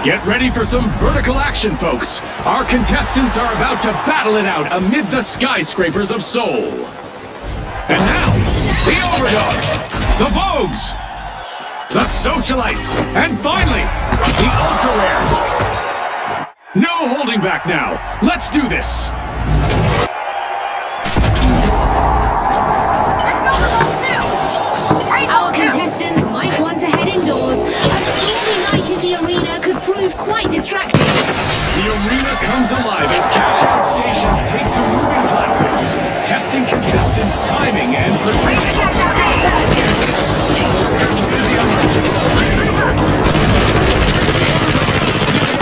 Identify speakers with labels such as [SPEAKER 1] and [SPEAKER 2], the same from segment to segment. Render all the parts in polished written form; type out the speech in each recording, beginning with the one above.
[SPEAKER 1] Get ready for some vertical action, folks. Our contestants are about to battle it out amid the skyscrapers of Seoul. And now, the Overdogs, the Vogues, the Socialites, and finally, the Ultra Rares. No holding back now. Let's do this.
[SPEAKER 2] Our contestants might want to head indoors. A stormy night in the arena could prove quite distracting.
[SPEAKER 1] The arena comes alive as cash-out stations take to moving platforms, testing contestants' timing and precision.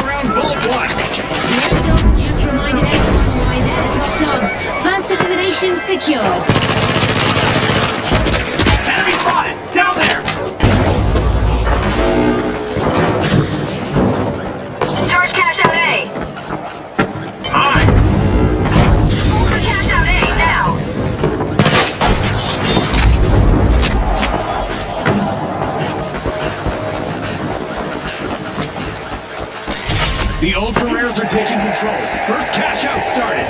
[SPEAKER 1] Around Vault 1.
[SPEAKER 2] The Overdogs just reminded everyone why they're the top dogs. First elimination secured.
[SPEAKER 1] Enemy spotted! Down there!
[SPEAKER 3] Charge cash out A.
[SPEAKER 1] Aye!
[SPEAKER 3] Over cash out A now.
[SPEAKER 1] The Ultra Rares are taking control. First cash out started.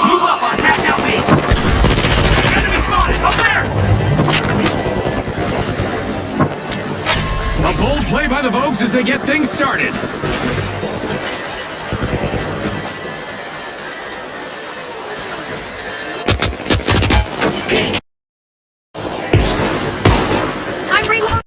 [SPEAKER 3] Move up on cash out B. Enemy spotted up there.
[SPEAKER 1] A bold play by the Vogues as they get things started.
[SPEAKER 2] I'm reloading.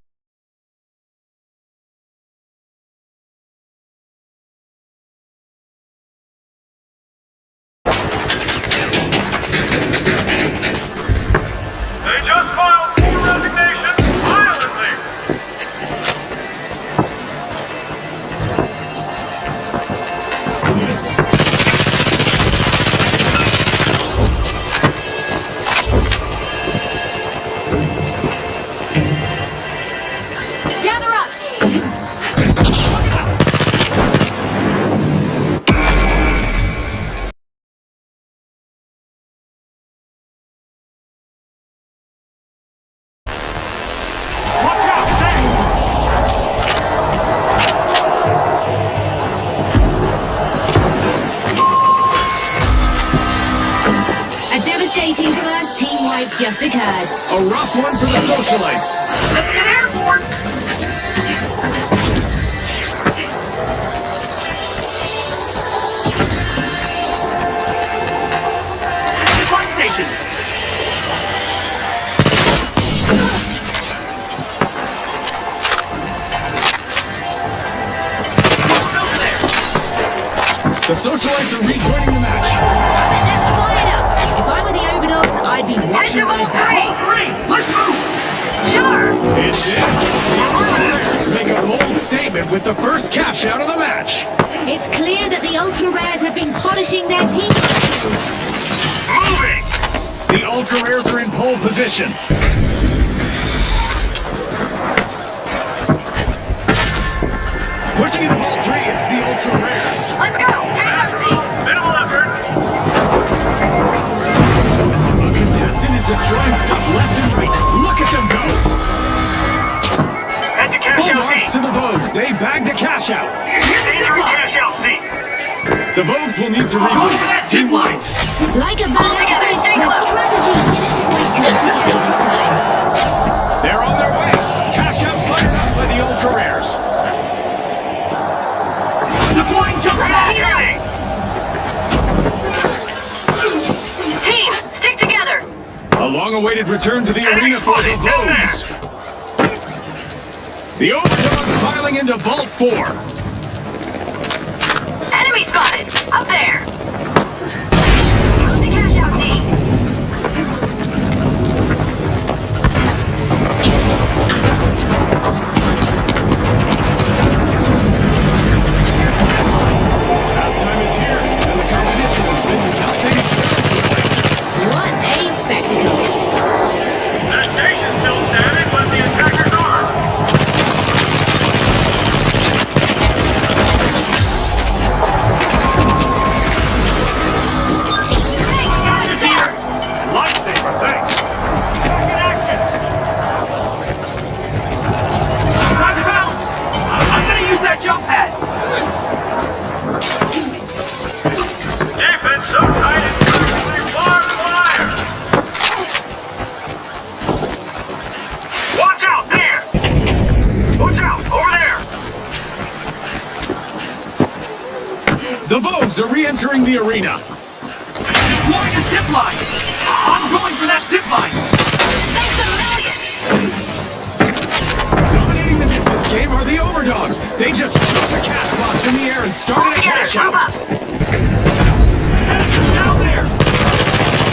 [SPEAKER 4] They just filed for resignation violently.
[SPEAKER 2] Gather up.
[SPEAKER 4] Watch out, thanks.
[SPEAKER 2] A devastating first team wipe just occurred.
[SPEAKER 1] A rough one for the Socialites.
[SPEAKER 3] Let's get airborne. Flight station. Over there.
[SPEAKER 1] The Socialites are rejoining the match.
[SPEAKER 2] They're fired up. If I were the Overdogs, I'd be watching
[SPEAKER 3] Enter
[SPEAKER 2] my
[SPEAKER 3] Vault
[SPEAKER 2] back.
[SPEAKER 3] 3. Let's move. Sure.
[SPEAKER 1] It's in. The Ultra Rares make a bold statement with the first cash out of the match.
[SPEAKER 2] It's clear that the Ultra Rares have been polishing their team.
[SPEAKER 4] Moving.
[SPEAKER 1] The Ultra Rares are in pole position. Pushing into Vault 3, it's the Ultra Rares.
[SPEAKER 3] Let's go. Cash out C.
[SPEAKER 4] Minimal effort.
[SPEAKER 1] A contestant is destroying stuff left and right. Look at them go.
[SPEAKER 4] Head to cash
[SPEAKER 1] Full
[SPEAKER 4] out
[SPEAKER 1] marks
[SPEAKER 4] B.
[SPEAKER 1] to the Vogues. They bagged a cash out.
[SPEAKER 4] Dangerous cash out C.
[SPEAKER 1] The Vogues will need to reboot. Team White.
[SPEAKER 2] Like a bad effort, the strategy didn't quite come together this time.
[SPEAKER 1] They're on their way. Cash out fired up by the Ultra Rares.
[SPEAKER 4] Deploying jump pad.
[SPEAKER 3] Team, stick together.
[SPEAKER 1] A long-awaited return to the arena for the Vogues. The Overdogs piling into Vault 4.
[SPEAKER 3] Enemy spotted. Up there. Move to cash out D.
[SPEAKER 1] Halftime is here, and the competition has been nothing short of thrilling.
[SPEAKER 2] What a spectacle.
[SPEAKER 1] entering the arena.
[SPEAKER 4] Deploying a zip line. I'm going for that zip line.
[SPEAKER 1] Dominating the distance game are the Overdogs. They just dropped a cash box in the air and started a cash
[SPEAKER 3] Move
[SPEAKER 1] out.
[SPEAKER 3] up.
[SPEAKER 4] Enemies down there.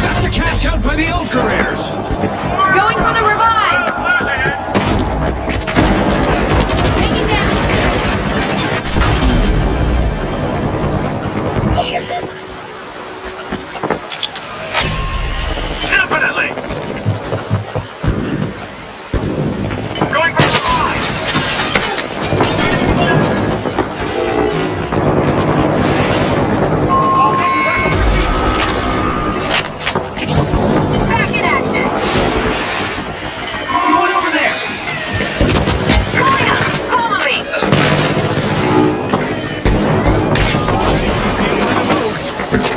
[SPEAKER 1] That's a cash out by the Ultra Rares.
[SPEAKER 2] Going for the revive! Take it down!
[SPEAKER 4] Definitely. Going for the line.
[SPEAKER 3] Back in action.
[SPEAKER 4] Going over there.
[SPEAKER 3] Follow me.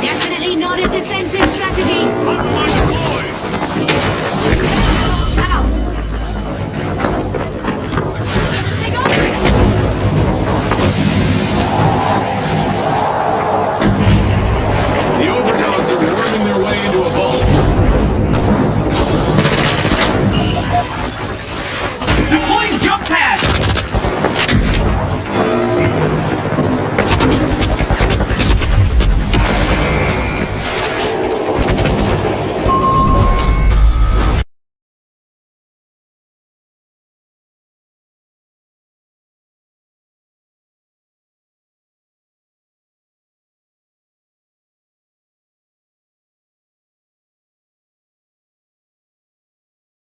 [SPEAKER 2] Definitely not a defensive strategy.
[SPEAKER 3] Out.
[SPEAKER 2] They got it.
[SPEAKER 1] The Overdogs are worming their way into a vault.
[SPEAKER 4] Deploying jump pad.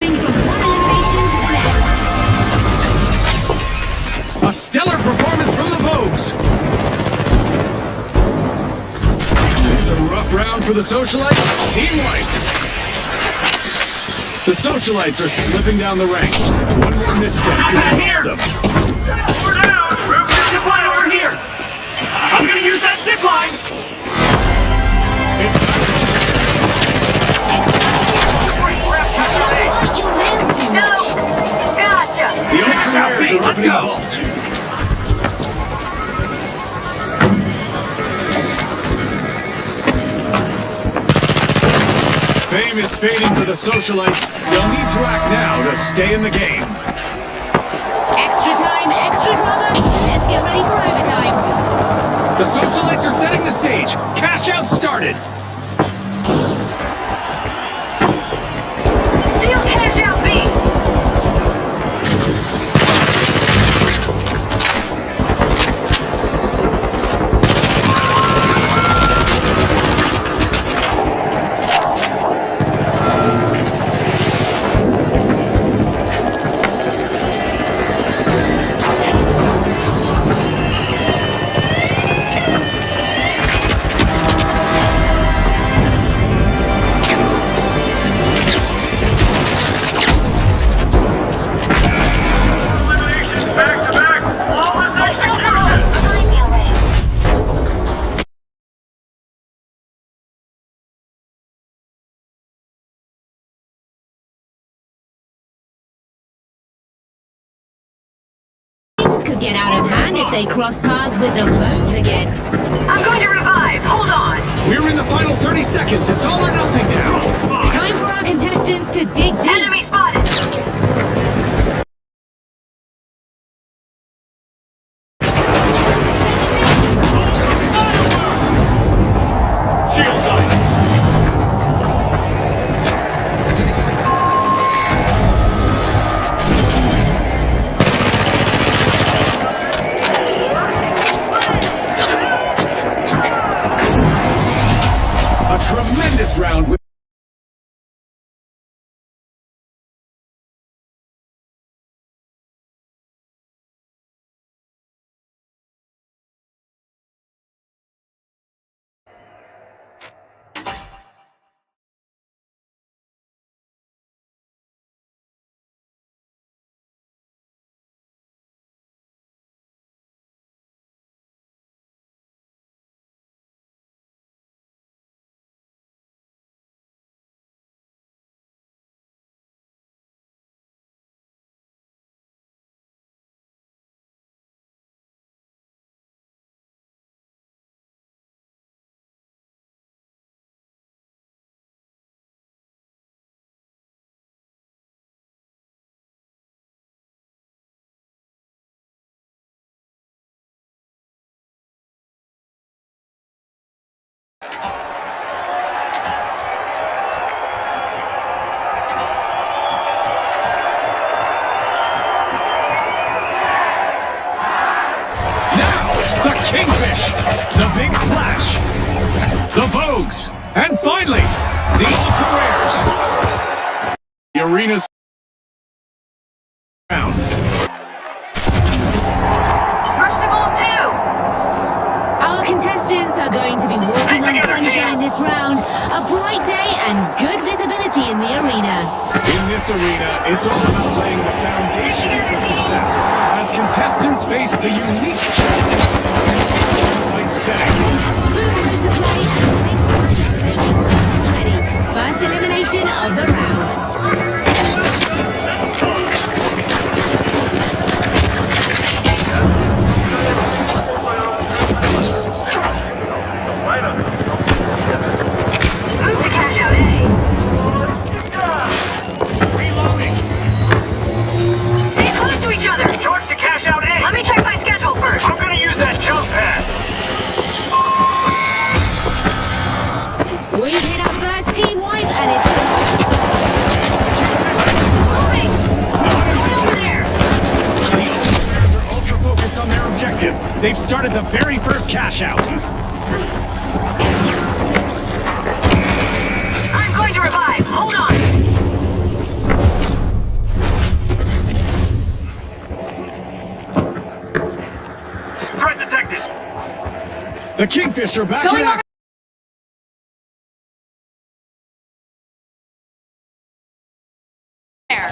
[SPEAKER 2] From one elimination to the next.
[SPEAKER 1] A stellar performance from the Vogues. It's a rough round for the Socialites. Team White. The Socialites are slipping down the ranks. One more misstep could cost them.
[SPEAKER 4] We're down. Move the zip line over here. I'm gonna use that zip line.
[SPEAKER 1] It's
[SPEAKER 2] You rails too
[SPEAKER 3] No.
[SPEAKER 2] much.
[SPEAKER 3] Gotcha.
[SPEAKER 1] the Ultra Rares are
[SPEAKER 4] Let's
[SPEAKER 1] opening the
[SPEAKER 4] go.
[SPEAKER 1] vault. Fame is fading for the Socialites. They'll need to act now to stay in the game.
[SPEAKER 2] Extra time, extra drama. Let's get ready for overtime.
[SPEAKER 1] The Socialites are setting the stage. Cash out started.
[SPEAKER 3] Steal cash out B.
[SPEAKER 4] Eliminations back to back. Flawless execution.
[SPEAKER 2] Things could get out of hand if they cross paths with the Vogues again.
[SPEAKER 3] I'm going to revive. Hold on.
[SPEAKER 1] We're in the final 30 seconds. It's all or nothing now.
[SPEAKER 2] Time for our contestants to dig deep.
[SPEAKER 3] Enemy spotted.
[SPEAKER 4] Shields up.
[SPEAKER 1] A tremendous round with The Big Splash, the Vogues, and finally, the Ultra Rares. The arena's round.
[SPEAKER 3] First of all, 2.
[SPEAKER 2] Our contestants are going to be walking on sunshine this round. A bright day and good visibility in the arena.
[SPEAKER 1] In this arena, it's all about laying the foundation for success as contestants face the unique challenge of site setting.
[SPEAKER 2] Who knows the play and the big splash is taking place already. First elimination of the round.
[SPEAKER 3] Move to cash out A.
[SPEAKER 4] Reloading.
[SPEAKER 3] Stay close to each other.
[SPEAKER 4] Charge to cash out A.
[SPEAKER 3] Let me check my schedule first.
[SPEAKER 4] I'm gonna use that jump pad.
[SPEAKER 2] We've hit our first team wipe and it's
[SPEAKER 3] Moving. Going over there.
[SPEAKER 1] The Ultra Rares are ultra focused on their objective. They've started the very first cash out.
[SPEAKER 3] I'm going to revive. Hold on.
[SPEAKER 4] Threat detected.
[SPEAKER 1] The Kingfisher back
[SPEAKER 3] Going
[SPEAKER 1] in
[SPEAKER 3] over
[SPEAKER 1] action.
[SPEAKER 3] there.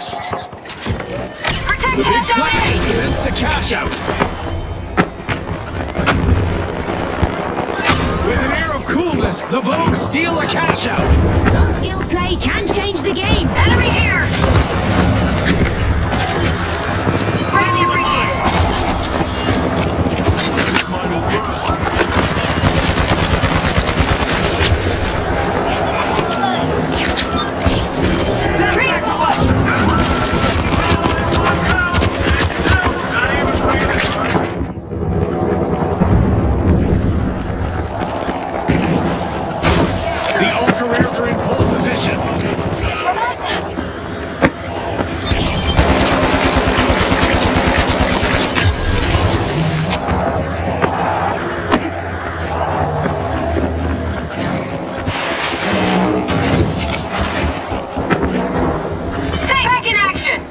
[SPEAKER 3] Protect
[SPEAKER 1] The Big
[SPEAKER 3] cash out
[SPEAKER 1] Splash
[SPEAKER 3] A.
[SPEAKER 1] commenced to cash out. With an air of coolness, the Vogues steal a cash out.
[SPEAKER 2] unskilled play can change the game.
[SPEAKER 3] Enemy here. Greatly appreciated.
[SPEAKER 1] The Ultra Rares are in pole position.
[SPEAKER 3] Stay back in action.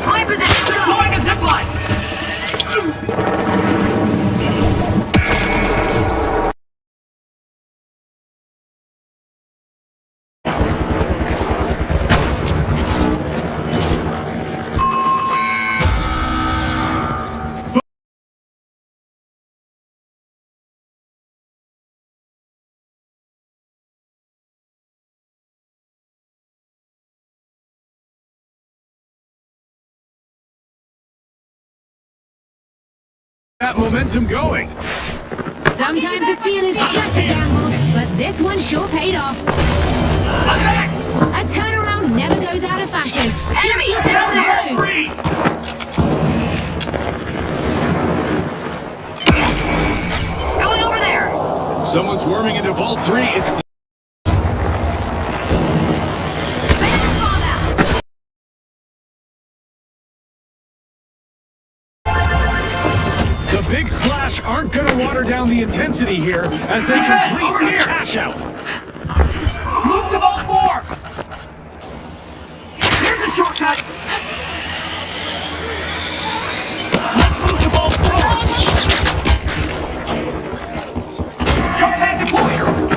[SPEAKER 3] My position.
[SPEAKER 4] Deploying a zipline.
[SPEAKER 1] That momentum going.
[SPEAKER 2] Sometimes a steal is just a gamble, but this one sure paid off.
[SPEAKER 4] I'm back.
[SPEAKER 2] A turnaround never goes out of fashion. Just
[SPEAKER 3] Enemy
[SPEAKER 2] look
[SPEAKER 3] down
[SPEAKER 2] at
[SPEAKER 3] there.
[SPEAKER 2] those Vogues.
[SPEAKER 4] Free.
[SPEAKER 3] Going over there.
[SPEAKER 1] Someone's worming into Vault 3. It's the
[SPEAKER 3] Bandit bomb out.
[SPEAKER 1] The Big Splash aren't going to water down the intensity here as they complete
[SPEAKER 4] over
[SPEAKER 1] the
[SPEAKER 4] here.
[SPEAKER 1] cash out.
[SPEAKER 4] Move to vault 4. Here's a shortcut. Let's move to vault 4. Jump pad deployed.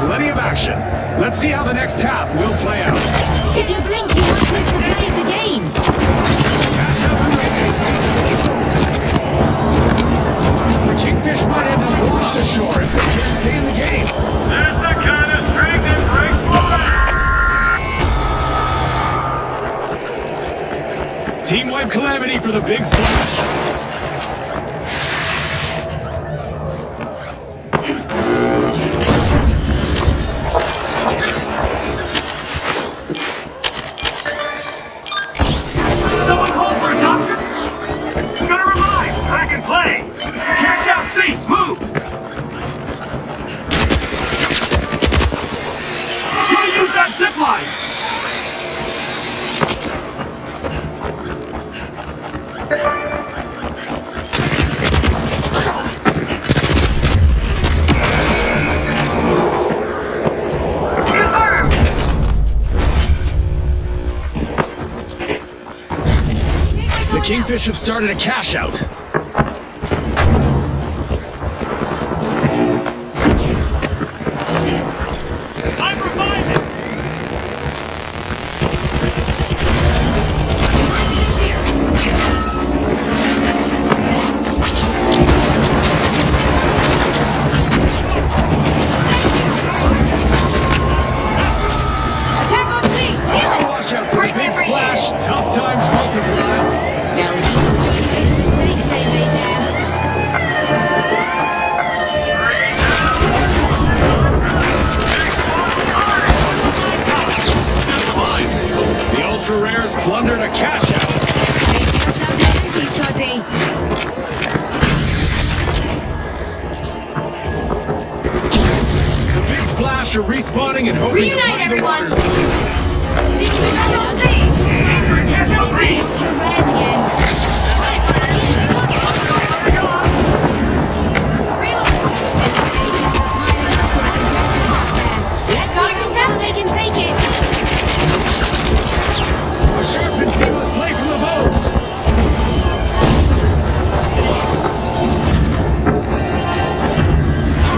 [SPEAKER 1] Plenty of action. Let's see how the next half will play out.
[SPEAKER 2] If you blink, you might miss the play of the game.
[SPEAKER 1] Cash out the Kingfish might end up washed ashore if they can't stay
[SPEAKER 4] Someone call for a doctor? I'm gonna revive. I can play. Cash out, C. Move. I'm gonna use that zip line.
[SPEAKER 3] Confirmed.
[SPEAKER 1] The Kingfish have started a cash out.
[SPEAKER 4] I'm reviving.
[SPEAKER 3] Attack on C. Steal it.
[SPEAKER 1] Watch out for a
[SPEAKER 3] Right
[SPEAKER 1] big
[SPEAKER 3] there, right
[SPEAKER 1] splash. Tough times multiply.
[SPEAKER 2] Now, mistakes they made there.
[SPEAKER 1] The Ultra Rares plundered a cash out.
[SPEAKER 2] Empty, Scotty.
[SPEAKER 1] The big splash are respawning and hoping
[SPEAKER 3] Reunite,
[SPEAKER 1] to muddy the
[SPEAKER 3] everyone.
[SPEAKER 1] waters.
[SPEAKER 3] Cash out C.
[SPEAKER 4] Cash out C.
[SPEAKER 2] Ultra rares again. Let's
[SPEAKER 3] Got a
[SPEAKER 2] see
[SPEAKER 3] contestant.
[SPEAKER 2] they can take it.
[SPEAKER 1] A sharp and seamless play from the Vogues.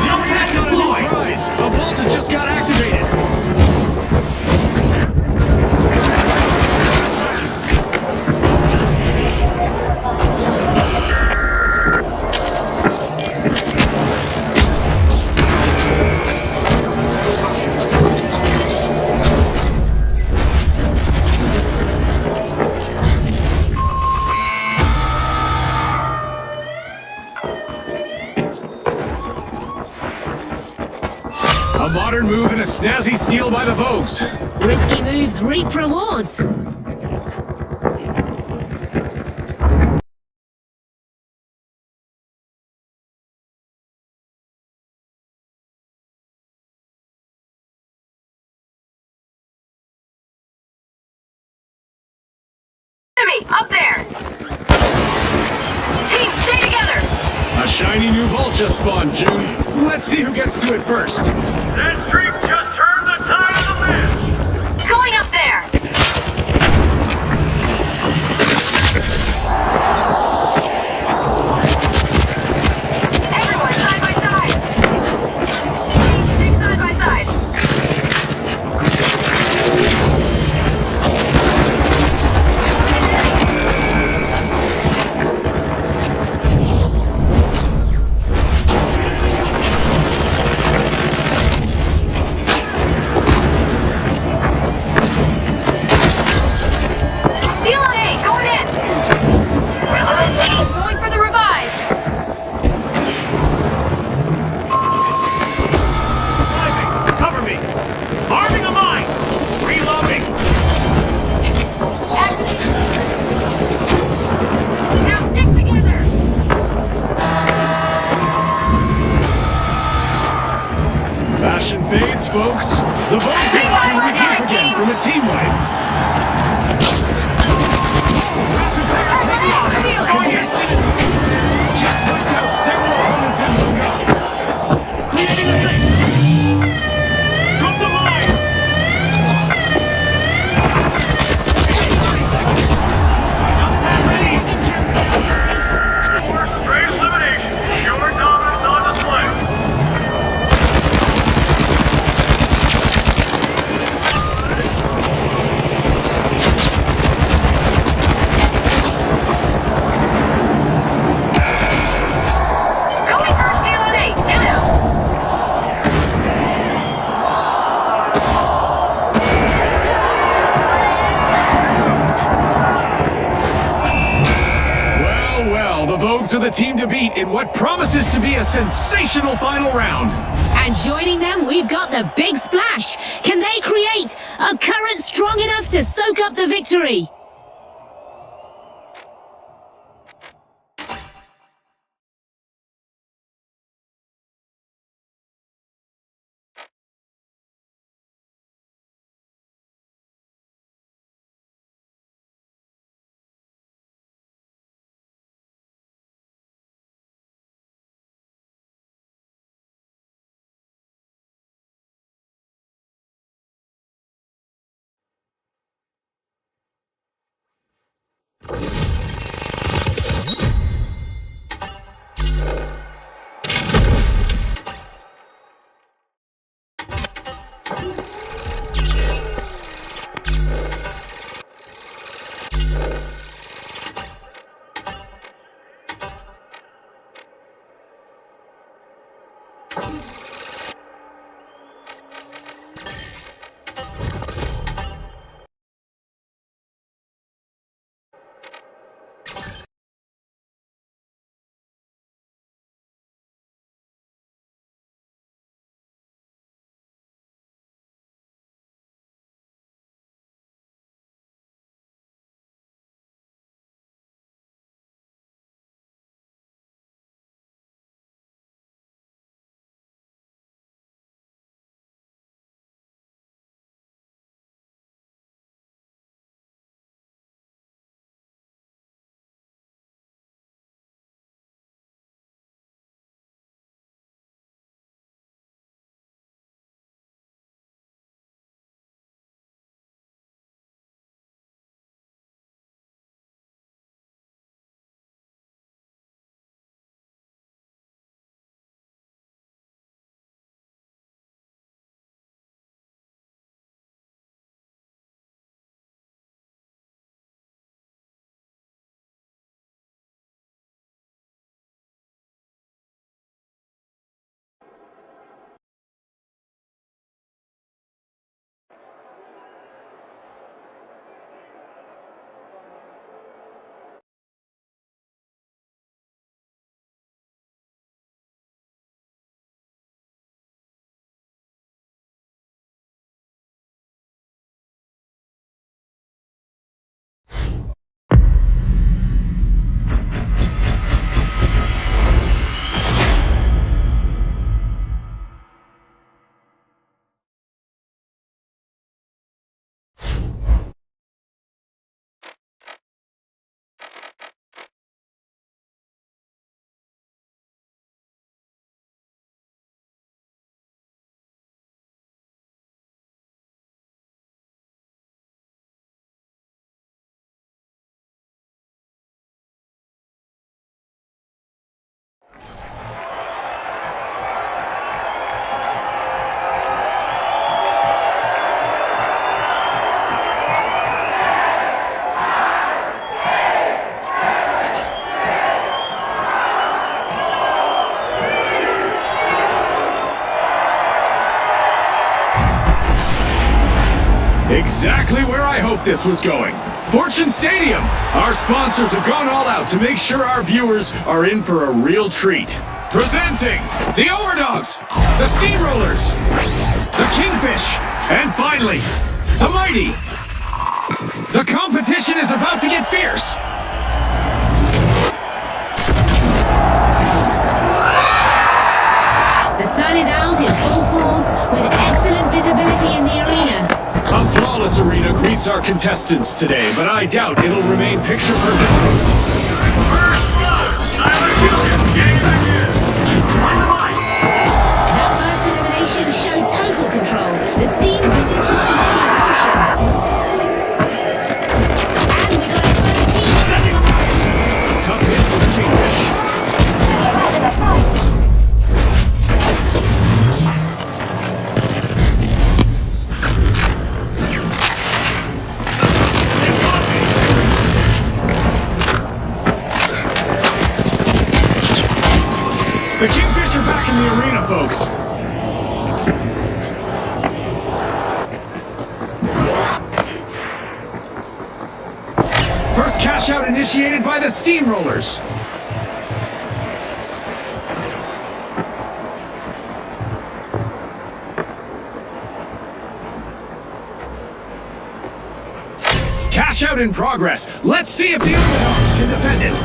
[SPEAKER 1] The Omega's got a new prize. A vault has just got activated. A modern move and a snazzy steal by the Vogues.
[SPEAKER 2] Risky moves reap rewards.
[SPEAKER 3] Enemy, up there. Team, stay together.
[SPEAKER 1] A shiny new vault just spawned, June. Let's see who gets to it first.
[SPEAKER 4] That streak just turned the tide of the match.
[SPEAKER 3] Going up there. Everyone, side by side. Team, side by side. Steal on A, going in. Going for the revive.
[SPEAKER 4] Reviving. Cover me. Arming a mine. Reloading.
[SPEAKER 3] Activate. Now stick together.
[SPEAKER 1] Fashion fades, folks. The Vogues are up to regroup again from a team wipe.
[SPEAKER 3] Steal it.
[SPEAKER 1] Contested. Just knocked out several opponents in one go.
[SPEAKER 4] Creating a safe. Drop the mine.
[SPEAKER 3] Ready.
[SPEAKER 2] Second countdown, Scotty.
[SPEAKER 4] First straight elimination. Pure dominance on display.
[SPEAKER 1] Vogues are the team to beat in what promises to be a sensational final round.
[SPEAKER 2] And joining them, we've got the Big Splash. Can they create a current strong enough to soak up the victory?
[SPEAKER 1] Exactly where I hoped this was going. Fortune Stadium! Our sponsors have gone all out to make sure our viewers are in for a real treat. Presenting the Overdogs, the Steamrollers, the Kingfish, and finally, the Mighty. The competition is about to get fierce.
[SPEAKER 2] The sun is out in full force with excellent visibility in the arena.
[SPEAKER 1] A flawless arena greets our contestants today, but I doubt it'll remain picture perfect.
[SPEAKER 4] First blood! Tyler Jr. getting the news. On the line.
[SPEAKER 2] That first elimination showed total control. The Steam win this one by emotion. And we got a first team.
[SPEAKER 1] A tough hit for the Kingfish. The Kingfish are back in the arena, folks. First cash out initiated by the Steamrollers. Cash out in progress. Let's see if the Overdogs can defend it.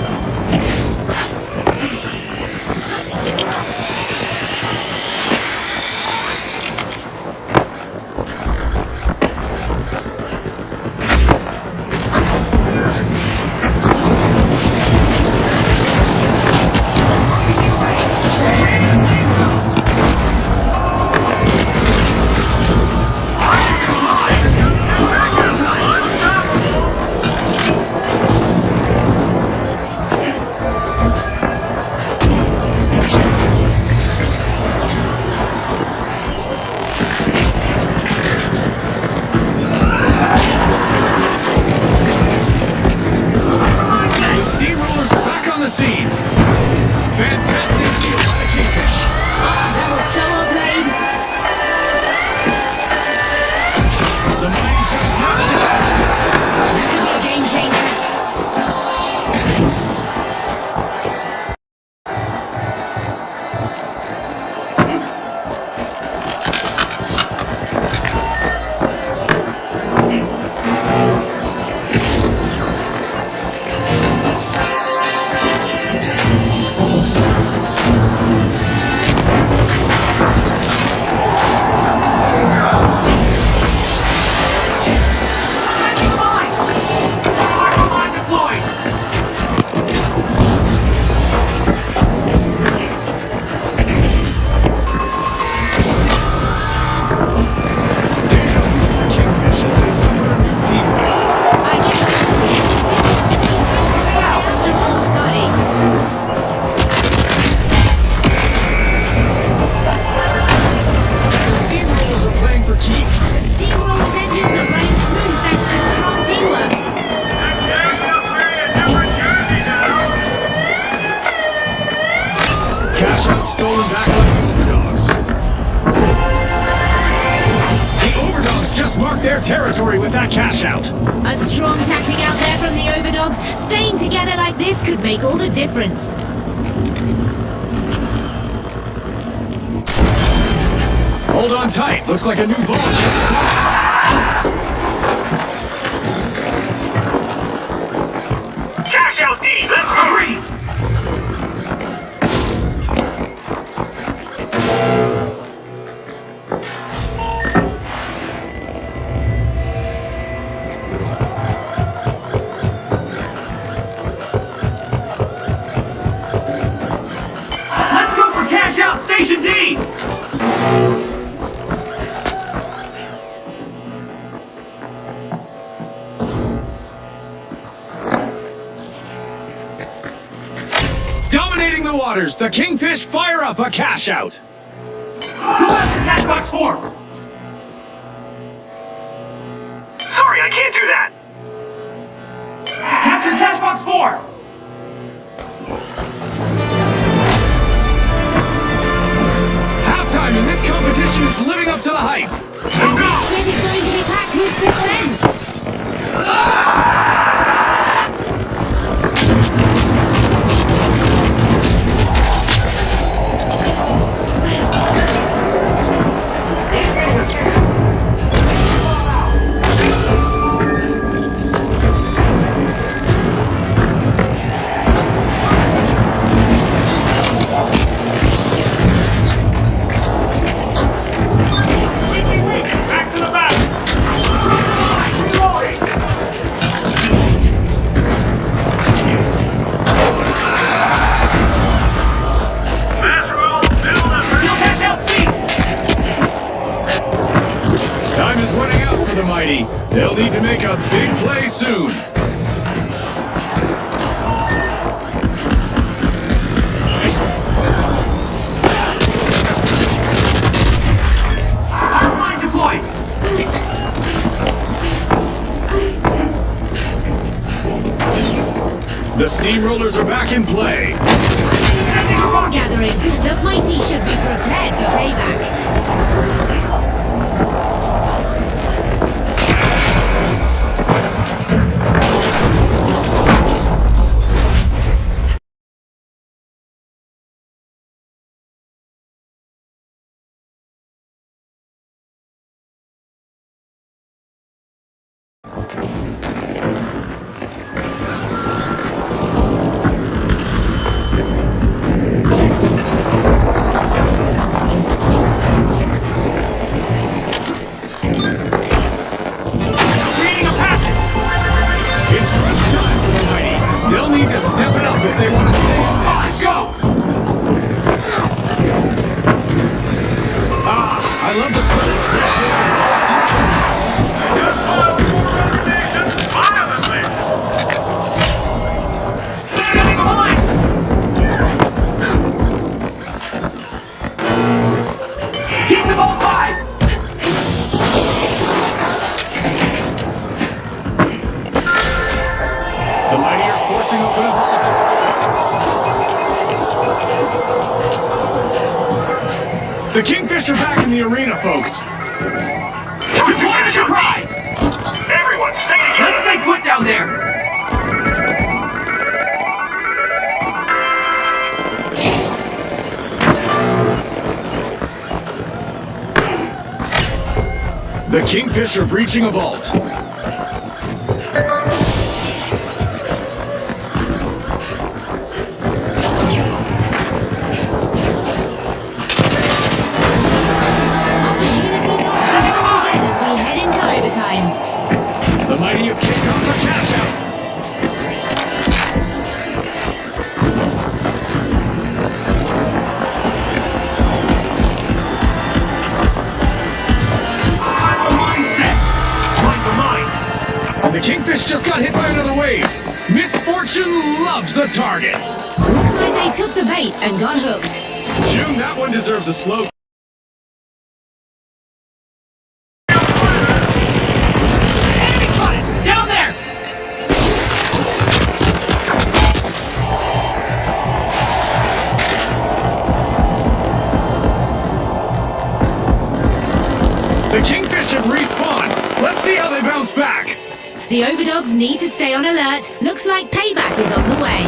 [SPEAKER 1] Scene. Fantastic steal by the Kingfish.
[SPEAKER 2] That was so well played.
[SPEAKER 1] The Mighty just snatched it out.
[SPEAKER 2] That could be a game changer.
[SPEAKER 1] Stolen back by the Overdogs. The Overdogs just marked their territory with that cash out.
[SPEAKER 2] A strong tactic out there from the Overdogs. Staying together like this could make all the difference.
[SPEAKER 1] Hold on tight. Looks like a new vault just spawned.
[SPEAKER 4] Cash out D. Let's hurry. Station D!
[SPEAKER 1] Dominating the waters, the Kingfish fire up a cash out.
[SPEAKER 4] Who has the cash box 4? Sorry, I can't do that. Capture cash box 4!
[SPEAKER 1] And this competition is living up to the hype.
[SPEAKER 2] And this game is going to be packed with suspense.
[SPEAKER 1] They'll need to make a big play soon.
[SPEAKER 4] Mine deployed.
[SPEAKER 1] The steamrollers are back in play.
[SPEAKER 2] Gathering, the mighty should be prepared for payback.
[SPEAKER 1] The Kingfish are back in the arena, folks.
[SPEAKER 4] Deploy the surprise!
[SPEAKER 3] Everyone, stay together.
[SPEAKER 4] Let's stay put down there!
[SPEAKER 1] The Kingfish are breaching a vault.
[SPEAKER 2] Opportunity lost once again as we head into overtime.
[SPEAKER 1] The mighty have kicked off the cash out. The Kingfish just got hit by another wave. Misfortune loves a target.
[SPEAKER 2] Looks like they took the bait and got hooked.
[SPEAKER 1] June, that one deserves a slow.
[SPEAKER 4] Enemy spotted! Down there!
[SPEAKER 1] The Kingfish have respawned. Let's see how they bounce back.
[SPEAKER 2] The Overdogs need to stay on alert. Looks like payback is on the way.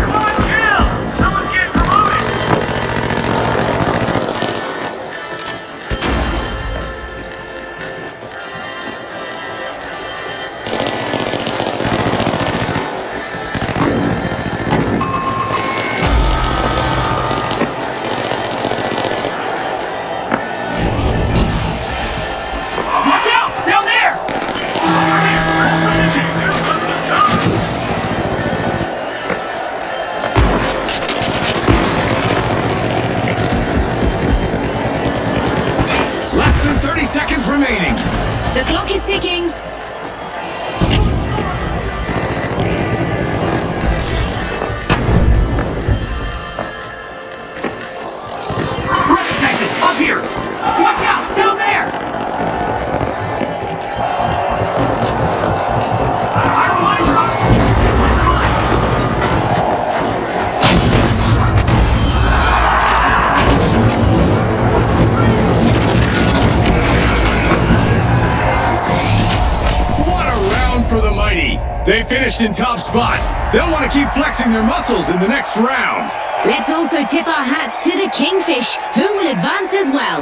[SPEAKER 3] Come on, kill! Someone's getting promoted.
[SPEAKER 4] Watch out! Down there!
[SPEAKER 1] Less than 30 seconds remaining.
[SPEAKER 2] The clock is ticking.
[SPEAKER 4] Protected! Up here! Watch out! Down there! Our line rock!
[SPEAKER 1] What a round for the mighty. They finished in top spot. They'll want to keep flexing their muscles in the next round.
[SPEAKER 2] Let's also tip our hats to the Kingfish, who will advance as well.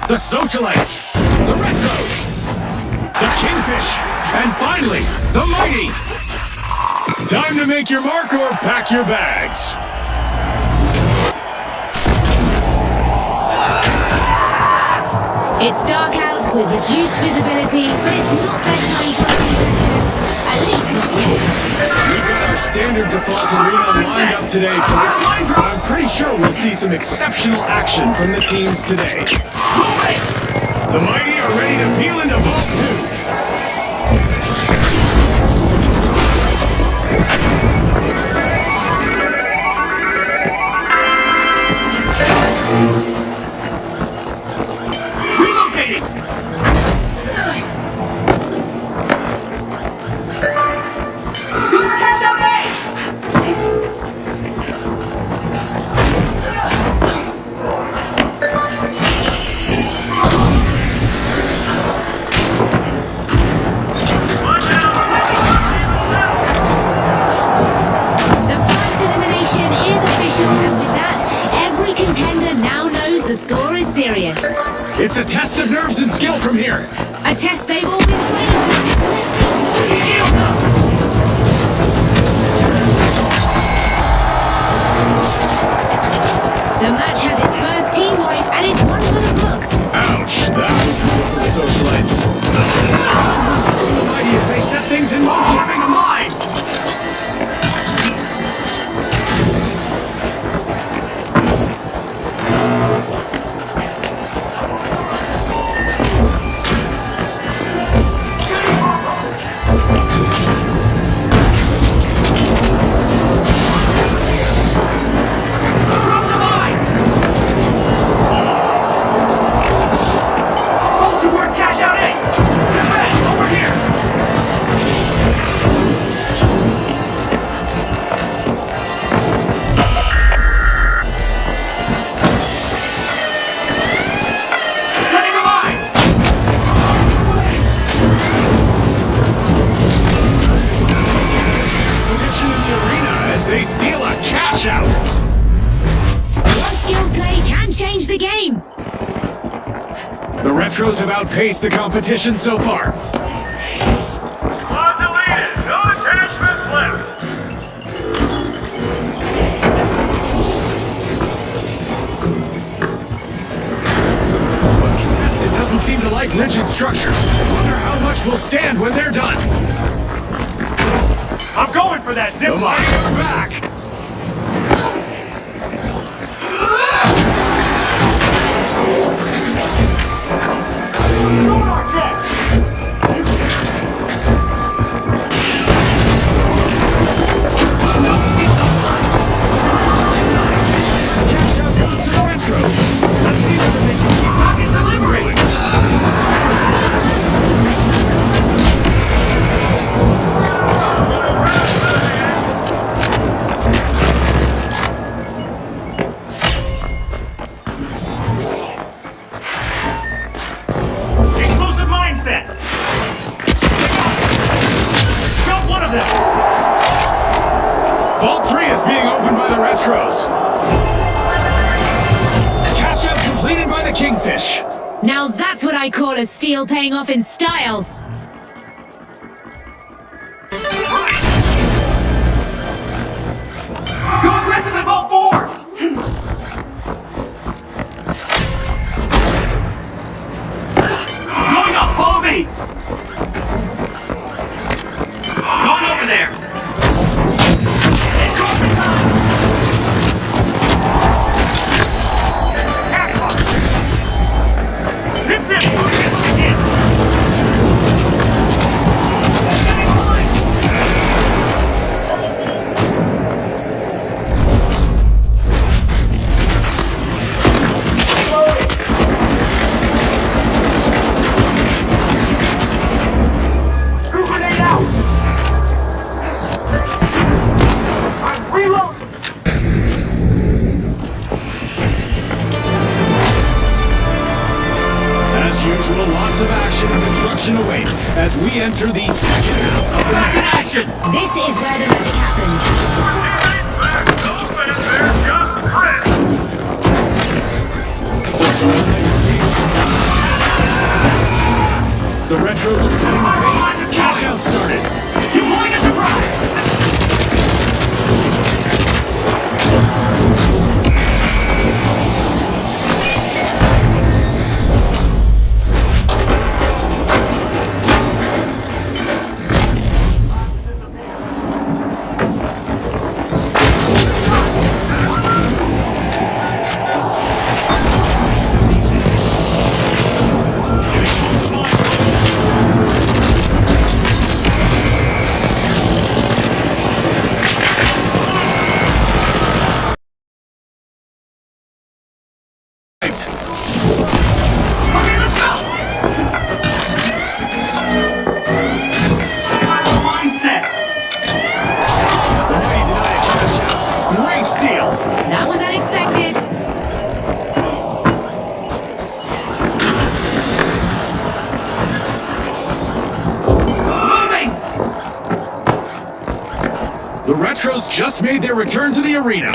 [SPEAKER 1] The Socialites, the Retros, the Kingfish, and finally, the Mighty. Time to make your mark or pack your bags.
[SPEAKER 2] It's dark out with reduced visibility, but it's not bedtime for our contestants. At least not yet.
[SPEAKER 1] We've got our standard default arena lined up today, folks. I'm pretty sure we'll see some exceptional action from the teams today. The Mighty are ready to peel into Vault
[SPEAKER 4] 2. Relocating!
[SPEAKER 1] a test of nerves and skill from here.
[SPEAKER 2] A test they've all been trained for. Let's see.
[SPEAKER 4] Shield up!
[SPEAKER 2] The match has its first team wipe, and it's one for the books.
[SPEAKER 1] Ouch, that was brutal for the socialites. Mighty as they set things in motion.
[SPEAKER 4] Having a mine! Drop the mine! Hold towards cash out A! Defend, over here! Setting the mine!
[SPEAKER 1] Position in the arena as they steal a cash out.
[SPEAKER 2] One skilled play can change the game.
[SPEAKER 1] The Retros have outpaced the competition so far.
[SPEAKER 4] Squad deleted! No attachments left!
[SPEAKER 1] But contestant doesn't seem to like rigid structures. Wonder how much will stand when they're done.
[SPEAKER 4] I'm going for that zip
[SPEAKER 1] The
[SPEAKER 4] line!
[SPEAKER 1] Mighty are back.
[SPEAKER 4] Sonar check!
[SPEAKER 1] Cash out goes to the Retros. Let's see whether they can keep
[SPEAKER 4] Rocket delivery! Explosive mindset! Jump one of them!
[SPEAKER 1] Vault 3 is being opened by the Retros. Cash out completed by the Kingfish.
[SPEAKER 2] Now that's what I call a steal paying off in style.
[SPEAKER 4] Go aggressive at Vault 4! Going up, follow me! Going over there! Zip, zip! Again. Grenade out! I'm reloading!
[SPEAKER 1] As usual, lots of action and destruction awaits as we enter the second half of the
[SPEAKER 4] Back in
[SPEAKER 1] match.
[SPEAKER 4] action!
[SPEAKER 2] This is where the magic happens.
[SPEAKER 1] The Retros are setting the pace. Cash out started.
[SPEAKER 4] Deploying a surprise! Okay, let's go! Mindset!
[SPEAKER 1] Mighty deny a cash out. Great steal.
[SPEAKER 2] That was unexpected.
[SPEAKER 4] Moving!
[SPEAKER 1] The Retros just made their return to the arena.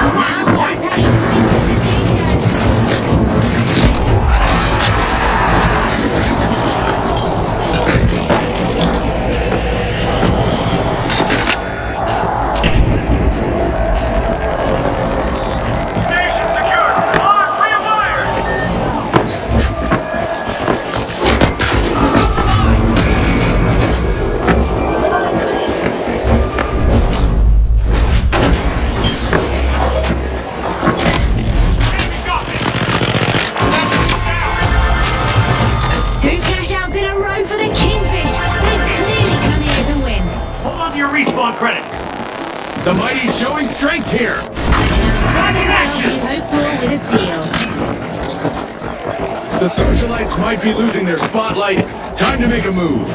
[SPEAKER 2] Now that's how you fight the station.
[SPEAKER 4] Station secure. Lock, rewired. Got me.
[SPEAKER 2] Two cash outs in a row for the Kingfish. They've clearly come here to win.
[SPEAKER 4] Hold on to your respawn credits.
[SPEAKER 1] The Mighty's showing strength here.
[SPEAKER 4] Back in
[SPEAKER 2] They'll be
[SPEAKER 4] action.
[SPEAKER 2] hoped for with a steal.
[SPEAKER 1] The socialites might be losing their spotlight. Time to make a move.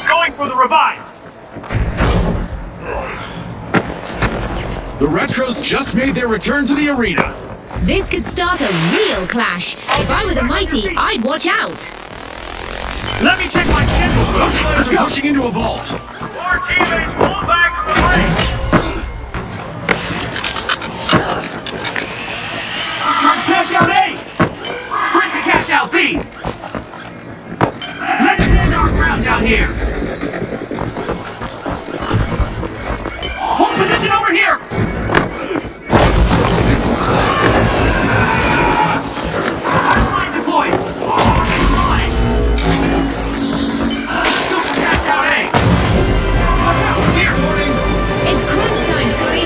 [SPEAKER 4] Going for the revive.
[SPEAKER 1] The Retros just made their return to the arena.
[SPEAKER 2] This could start a real clash. If I were the Mighty, I'd watch out.
[SPEAKER 4] Let me check my schedule.
[SPEAKER 1] Socialites are pushing into a vault.
[SPEAKER 4] Our teammates pull back from the ring. Charge cash out A. Sprint to cash out B. Let's stand our ground down here. Hold position over here. Line deployed. Line. Super cash out A. Watch out here.
[SPEAKER 2] It's crunch time, Scotty.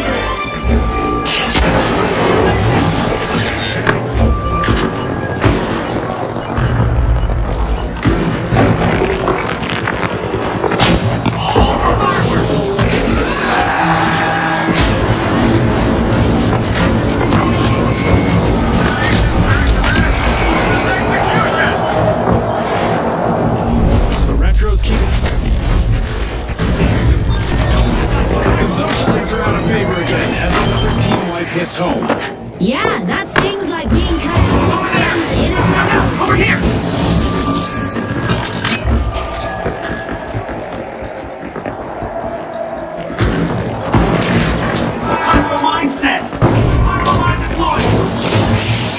[SPEAKER 1] The Retros keep. The socialites are out of favor again as another team wipe hits home.
[SPEAKER 2] Yeah, that stings like being cut
[SPEAKER 4] Over there.
[SPEAKER 2] in a circle.
[SPEAKER 4] Over here. Hyper mindset. Hyper mind deployed.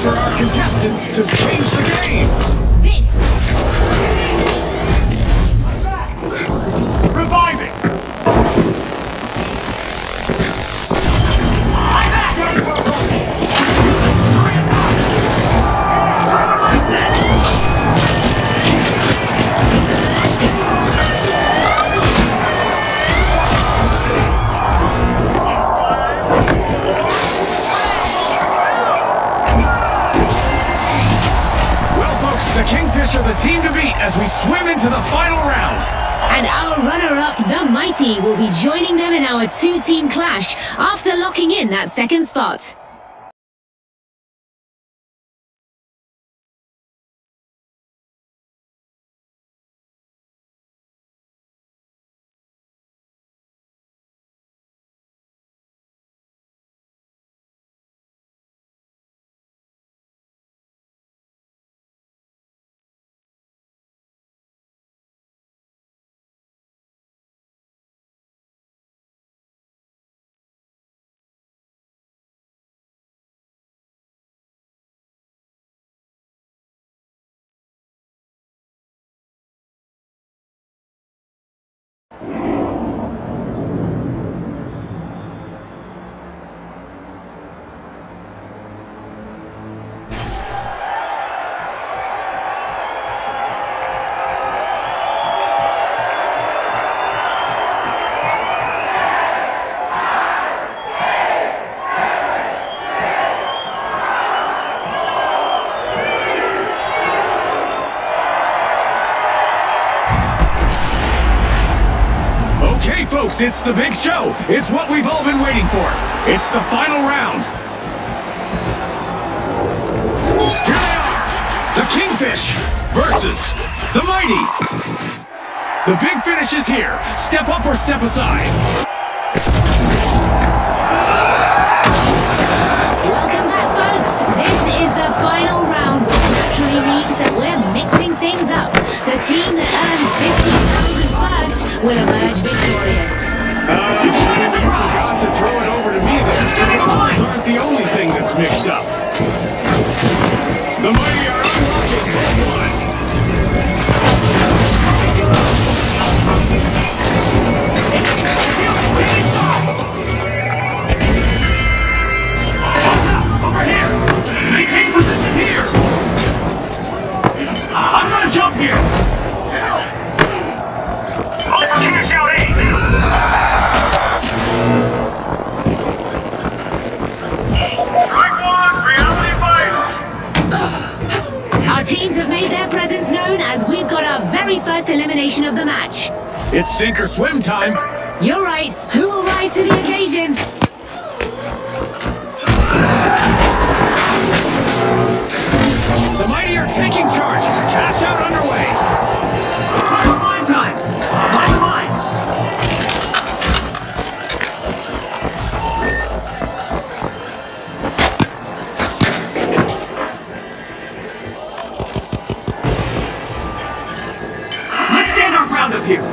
[SPEAKER 1] For our contestants to change the game.
[SPEAKER 2] This
[SPEAKER 4] Reviving. I'm back.
[SPEAKER 1] Well, folks, the Kingfish are the team to beat as we swim into the final round.
[SPEAKER 2] and our runner-up, the Mighty, will be joining them in our two-team clash after locking in that second spot.
[SPEAKER 1] Okay, folks, it's the big show. It's what we've all been waiting for. It's the final round. Here they are, the Kingfish versus the Mighty. The big finish is here. Step up or step aside.
[SPEAKER 2] Welcome back, folks. This is the final round, which naturally means that we're mixing things up. The team that earns 50,000 first will emerge victorious.
[SPEAKER 1] You forgot to throw it over to me there, so the balls aren't the only thing that's mixed up. The Mighty are unlocking Vault 1.
[SPEAKER 4] Over here! Maintain position here! I'm gonna jump here! Over here, shouting! Strike one, reality fight!
[SPEAKER 2] Our teams have made their presence known as we've got our very first elimination of the match.
[SPEAKER 1] It's sink or swim time.
[SPEAKER 2] You're right. Who will rise to the occasion?
[SPEAKER 1] The Mighty are taking charge. Cash out underway.
[SPEAKER 4] Mine time! Mine! Let's stand our ground up here!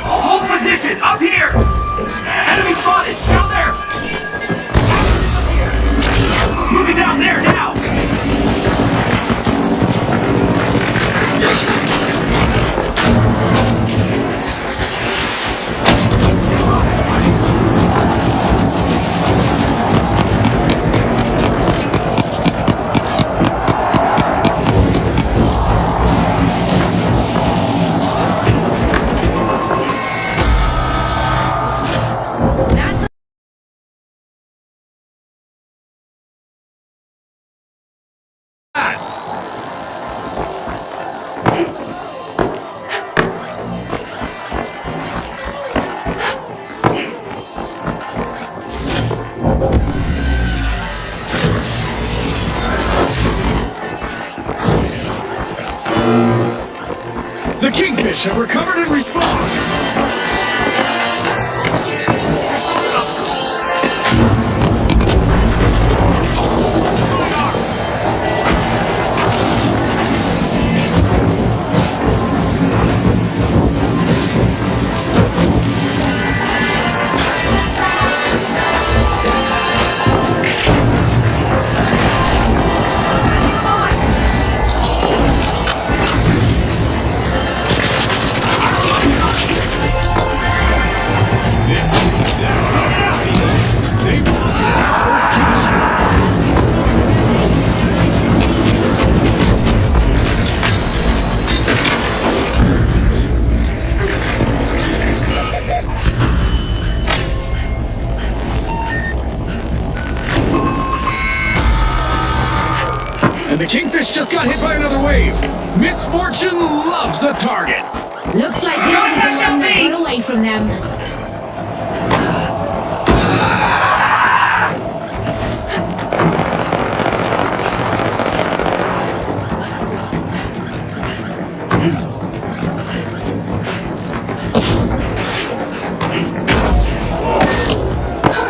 [SPEAKER 4] Hold position! Up here! Enemy spotted! Down there! Moving down there now!
[SPEAKER 2] That's
[SPEAKER 1] The Kingfish have recovered and respawned. This is exactly what they need. They want their first cash. And the Kingfish just got hit by another wave. Misfortune loves a target.
[SPEAKER 2] looks like this was the one that got away from them.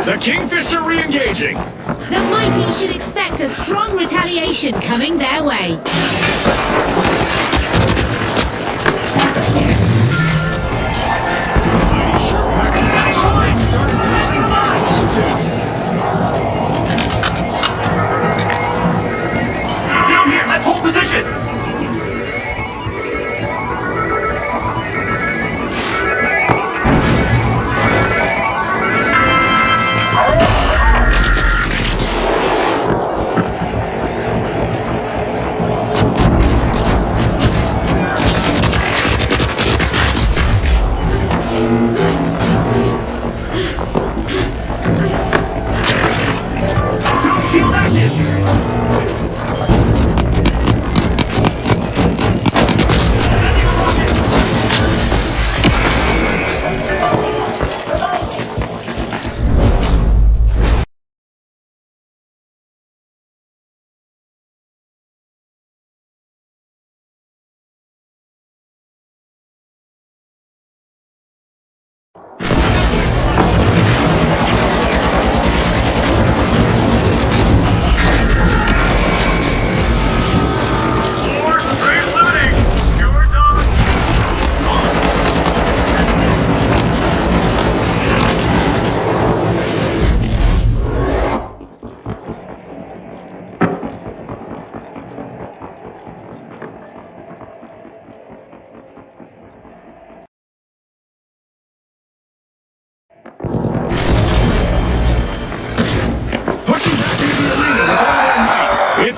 [SPEAKER 1] The Kingfish are re-engaging.
[SPEAKER 2] The Mighty should expect a strong retaliation coming their way.
[SPEAKER 4] Down here, let's hold position!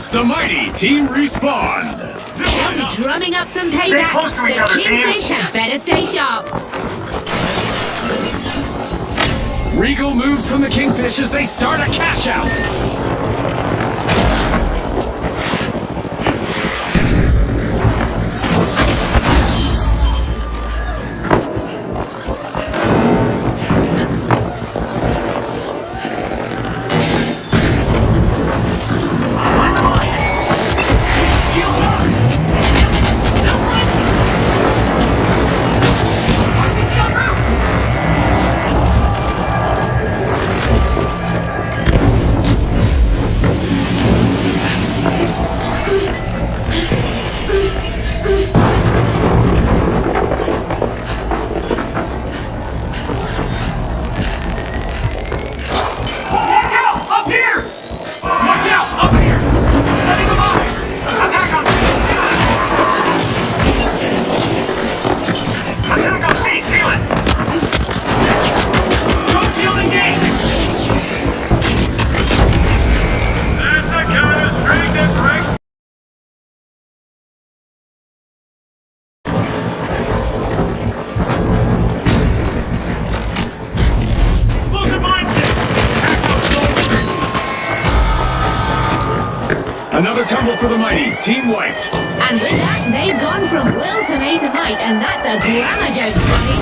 [SPEAKER 1] It's the mighty Team Respawn.
[SPEAKER 2] They'll be drumming up some
[SPEAKER 4] Stay
[SPEAKER 2] payback.
[SPEAKER 4] close to each
[SPEAKER 2] The
[SPEAKER 4] other, team.
[SPEAKER 2] Kingfish had better stay sharp.
[SPEAKER 1] Regal moves from the Kingfish as they start a cash out.
[SPEAKER 4] Watch out! Up here! Watch out! Up here! Setting a mine! Attack on C! Attack on C! Seal it! Drone shield engaged! That's the kind of strength that breaks. Explosive mindset! Attack those soldiers!
[SPEAKER 1] Another tumble for the mighty. Team wiped.
[SPEAKER 2] And with that, they've gone from will to may to might, and that's a grammar joke, Scotty.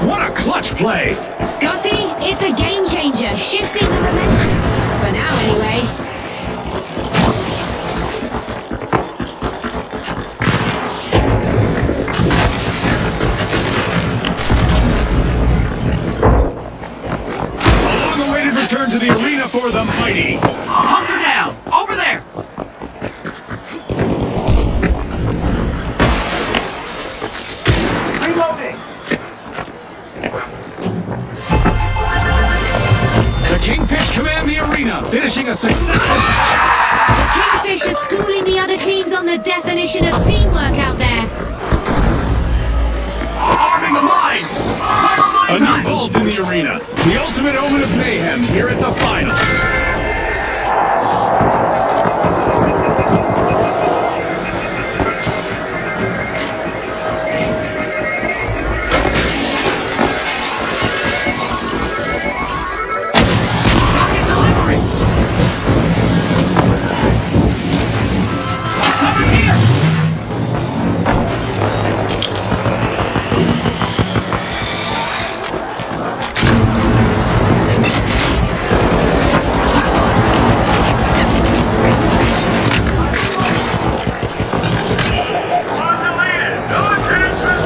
[SPEAKER 1] What a clutch play.
[SPEAKER 2] Scotty, it's a game changer, shifting the momentum. For now, anyway.
[SPEAKER 1] A long-awaited return to the arena for the mighty.
[SPEAKER 4] Hunker down! Over there! Reloading!
[SPEAKER 1] The Kingfish command the arena, finishing a successful cash out.
[SPEAKER 2] The Kingfish are schooling the other teams on the definition of teamwork out there.
[SPEAKER 4] Arming the mine! Fire
[SPEAKER 1] A
[SPEAKER 4] mine
[SPEAKER 1] new
[SPEAKER 4] time!
[SPEAKER 1] vault in the arena. The ultimate omen of mayhem here at the finals.
[SPEAKER 4] Rocket delivery! Over here! Undeleted! No attention!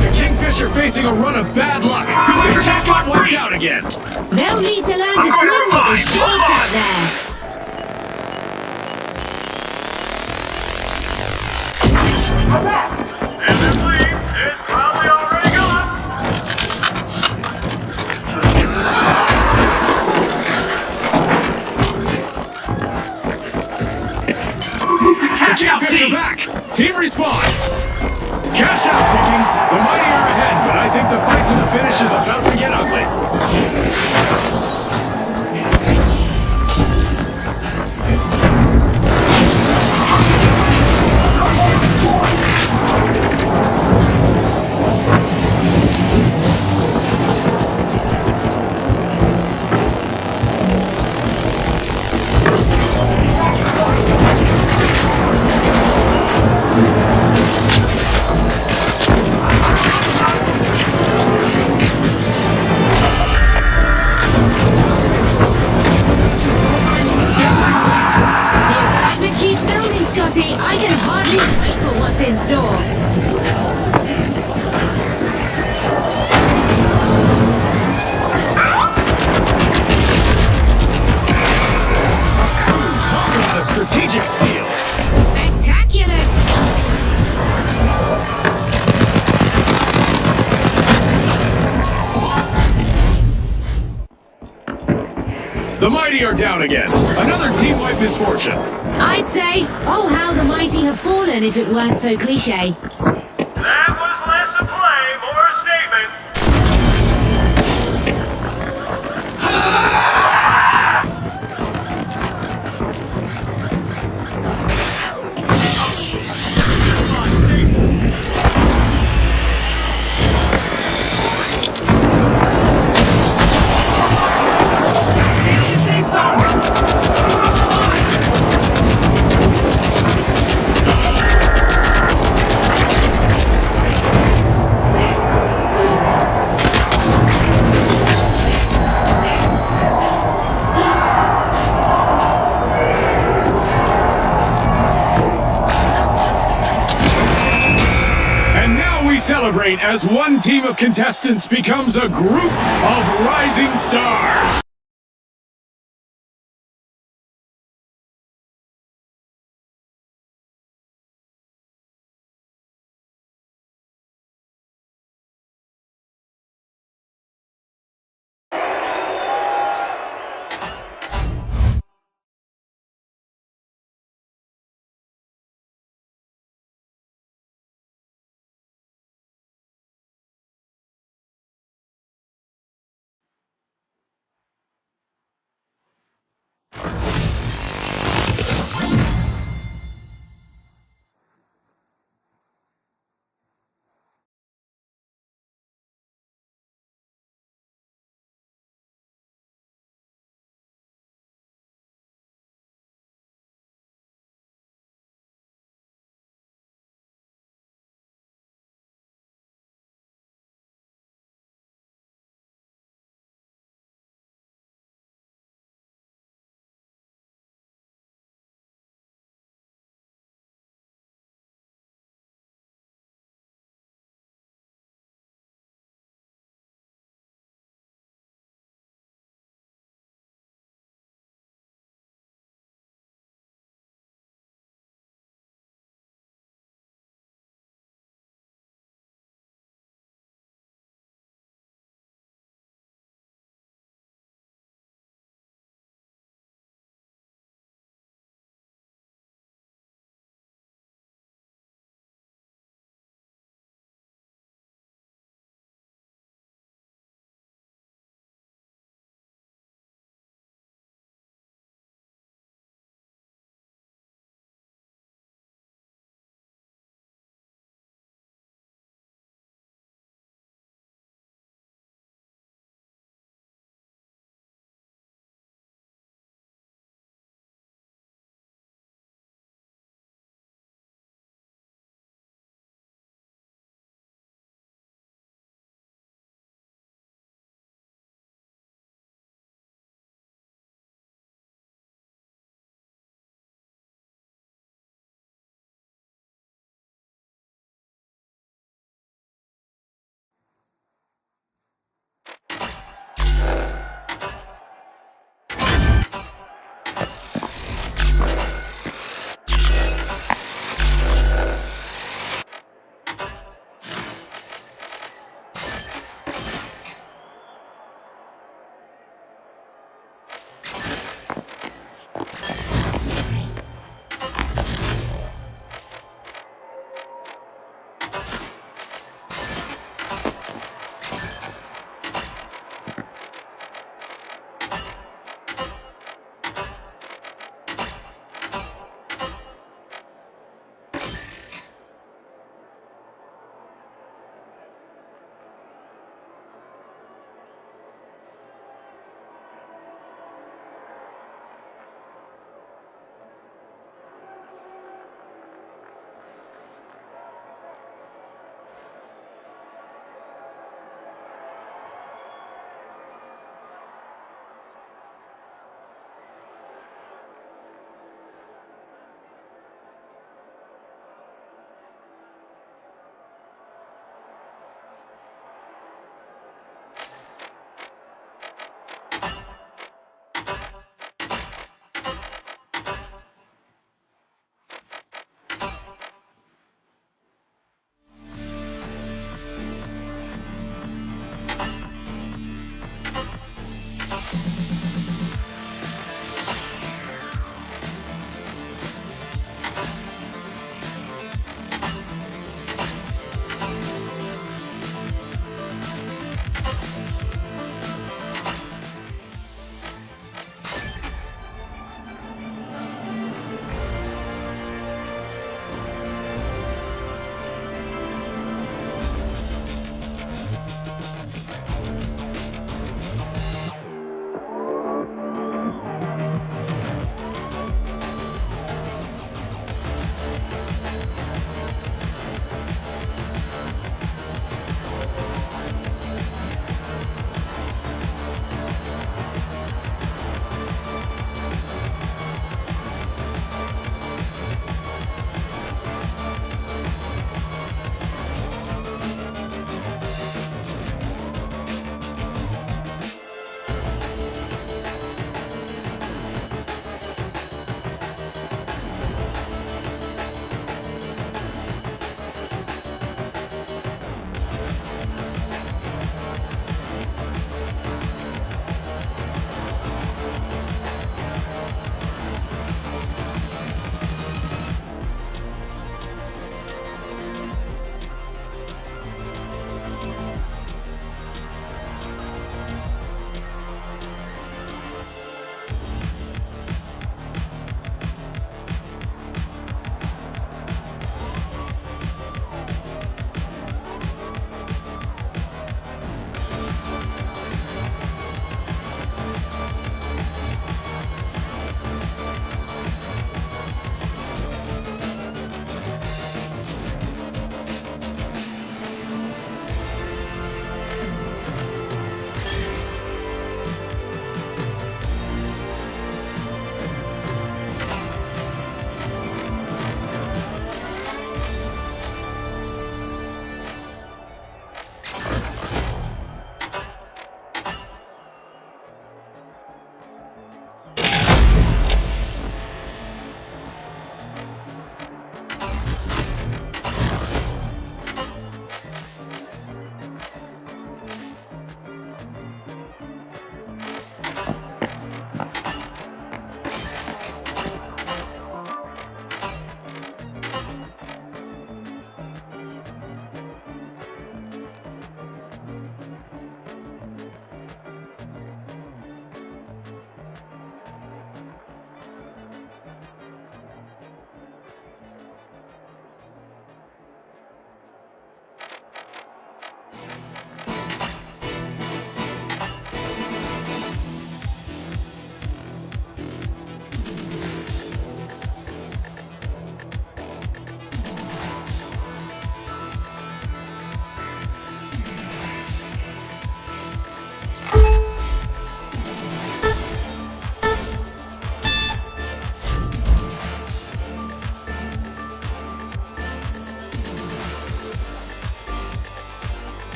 [SPEAKER 1] The Kingfish are facing a run of bad luck. They just got wiped out again.
[SPEAKER 2] They'll need to learn to swim with the sharks out there.
[SPEAKER 4] And this lead is probably already gone.
[SPEAKER 1] The Kingfish are back. Team Respawn. Cash out ticking. The mighty are ahead, but I think the fight to the finish is about to get ugly.
[SPEAKER 2] The excitement keeps building, Scotty. I can hardly wait for what's in store.
[SPEAKER 1] Talk about a strategic steal.
[SPEAKER 2] Spectacular.
[SPEAKER 1] The mighty are down again. Another team-wide misfortune.
[SPEAKER 2] I'd say, oh, how the mighty have fallen if it weren't so cliche.
[SPEAKER 4] That was less a play,
[SPEAKER 1] celebrate as one team of contestants becomes a group of rising stars.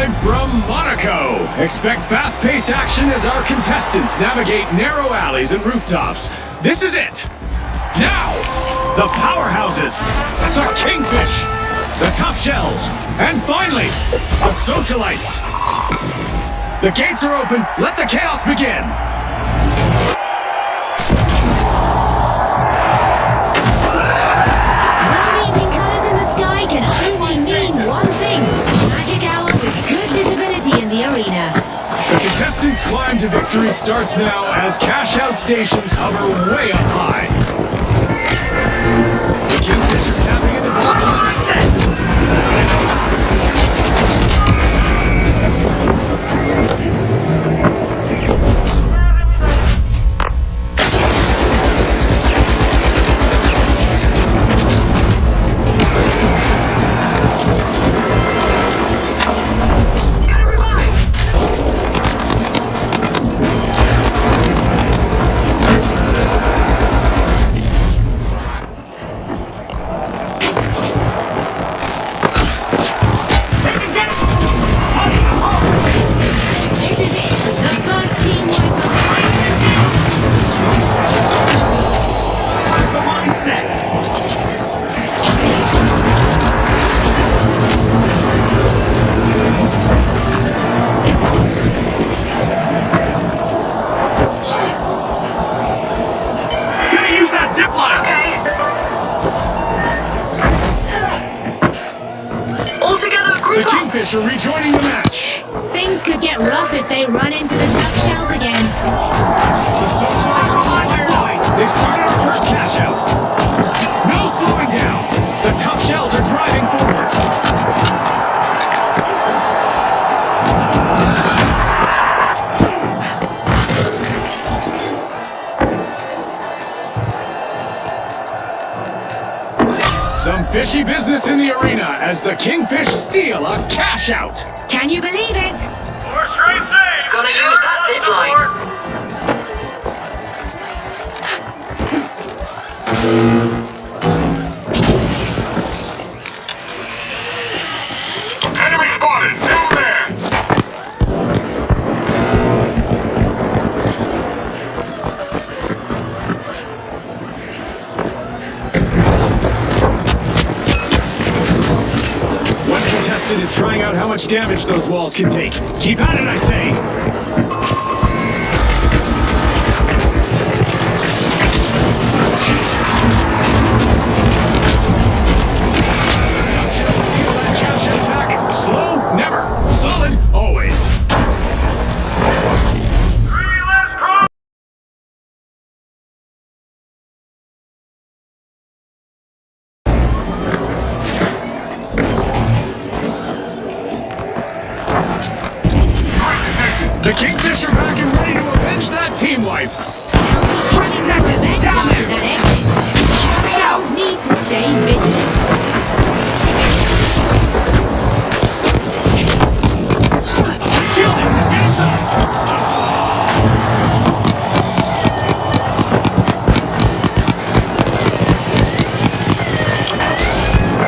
[SPEAKER 1] Live from Monaco. Expect fast-paced action as our contestants navigate narrow alleys and rooftops. This is it. Now, the powerhouses, the Kingfish, the Tough Shells, and finally, the Socialites. The gates are open. Let the chaos begin.
[SPEAKER 2] Warm evening colors in the sky can only mean one thing. Magic hour with good visibility in the arena.
[SPEAKER 1] The contestants' climb to victory starts now as cash-out stations hover way up high. The Kingfish are tapping into the
[SPEAKER 2] This is it. The first team wipe up.
[SPEAKER 4] The mindset. Gonna use that zip line.
[SPEAKER 3] Okay. All together,
[SPEAKER 1] The
[SPEAKER 3] group up.
[SPEAKER 1] Kingfish are rejoining the match.
[SPEAKER 2] Things could get rough if they run into the Tough Shells again.
[SPEAKER 1] The Socialites are on fire now. They've started our first cash out. No slowing down. The Tough Shells are driving forward. Some fishy business in the arena as the Kingfish steal a cash out.
[SPEAKER 2] Can you believe it?
[SPEAKER 4] Four straight saves.
[SPEAKER 3] Gonna use that zip line.
[SPEAKER 4] Enemy spotted. Down there.
[SPEAKER 1] One contestant is trying out how much damage those walls can take. Keep at it, I say. Cash it back. Slow, never. Solid, always.
[SPEAKER 4] Three less cross.
[SPEAKER 1] The Kingfish are back and ready to avenge that team wipe.
[SPEAKER 2] They'll be itching for revenge after that exit. Tough Shells need to stay vigilant.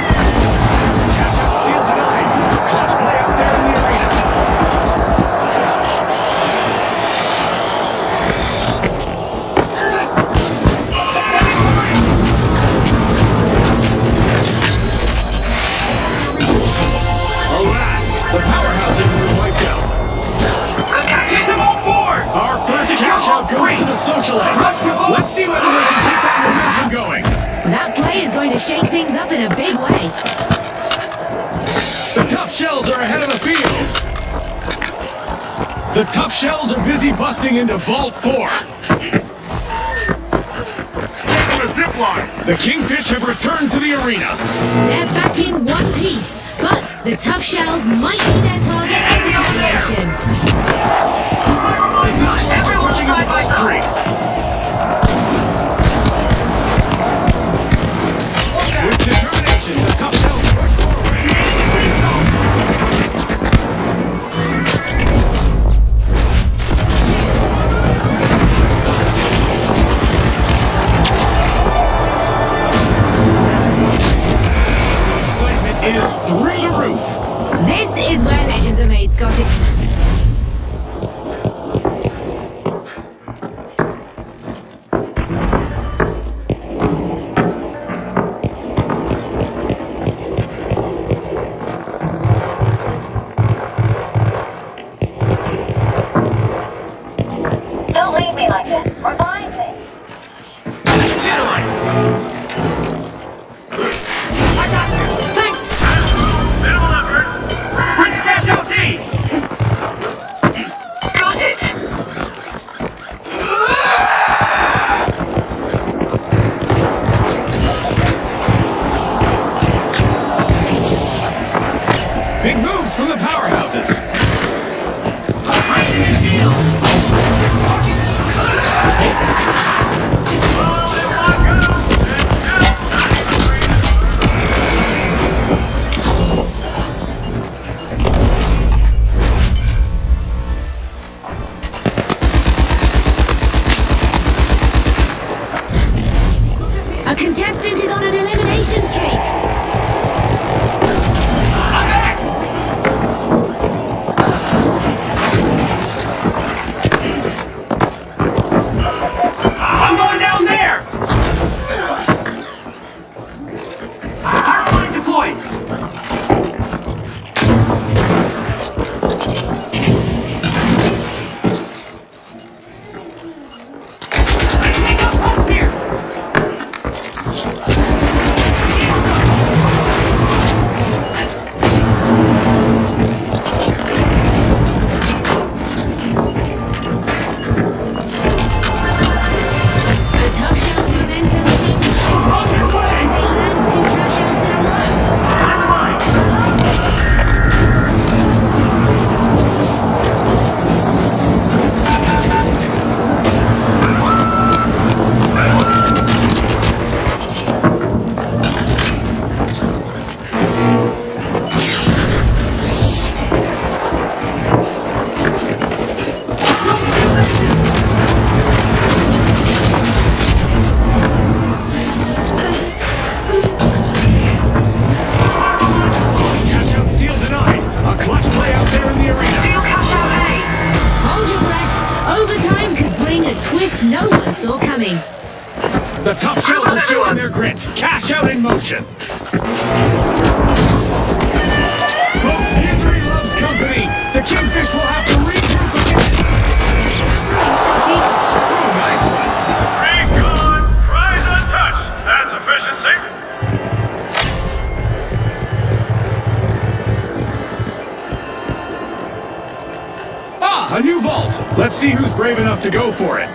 [SPEAKER 1] Cash out steal denied. Clutch play out there in the arena. Alas, the powerhouses were wiped out.
[SPEAKER 3] Good catch.
[SPEAKER 4] Get them on board.
[SPEAKER 1] Our first cash out goes to the Socialites. Let's see whether they can keep that momentum going.
[SPEAKER 2] That play is going to shake things up in a big way.
[SPEAKER 1] The Tough Shells are ahead of the field. The Tough Shells are busy busting into Vault 4. The Kingfish have returned to the arena.
[SPEAKER 2] They're back in one piece, but the Tough Shells might be their target for retaliation.
[SPEAKER 1] The Socialites are pushing into Vault 3. With determination, the Tough Shells push forward. Excitement is through the roof.
[SPEAKER 2] This is where legends are made. right, Scotty.
[SPEAKER 3] Don't leave me like this. Revive me.
[SPEAKER 4] I got you. Thanks. Minimal effort. Sprint to cash out D.
[SPEAKER 3] Got it.
[SPEAKER 1] Big moves from the powerhouses.
[SPEAKER 2] A contestant is on an elimination streak.
[SPEAKER 4] I'm back. I'm going down there. Power line deployed. Take up post here.
[SPEAKER 2] The Tough Shell's momentum seems to be as they land 2 cash outs in a row.
[SPEAKER 1] Cash out steal denied. A clutch play out there in the arena.
[SPEAKER 3] Steal cash out A.
[SPEAKER 2] Hold your breath. Overtime could bring a twist no one saw coming.
[SPEAKER 1] The Tough Shells are showing their grit. Cash out in motion. Folks, misery loves company. The Kingfish will have to regroup again.
[SPEAKER 2] Thanks, Scotty.
[SPEAKER 1] Oh, nice one.
[SPEAKER 4] Recon, rise untouched. That's efficiency.
[SPEAKER 1] Ah, a new vault. Let's see who's brave enough to go for it.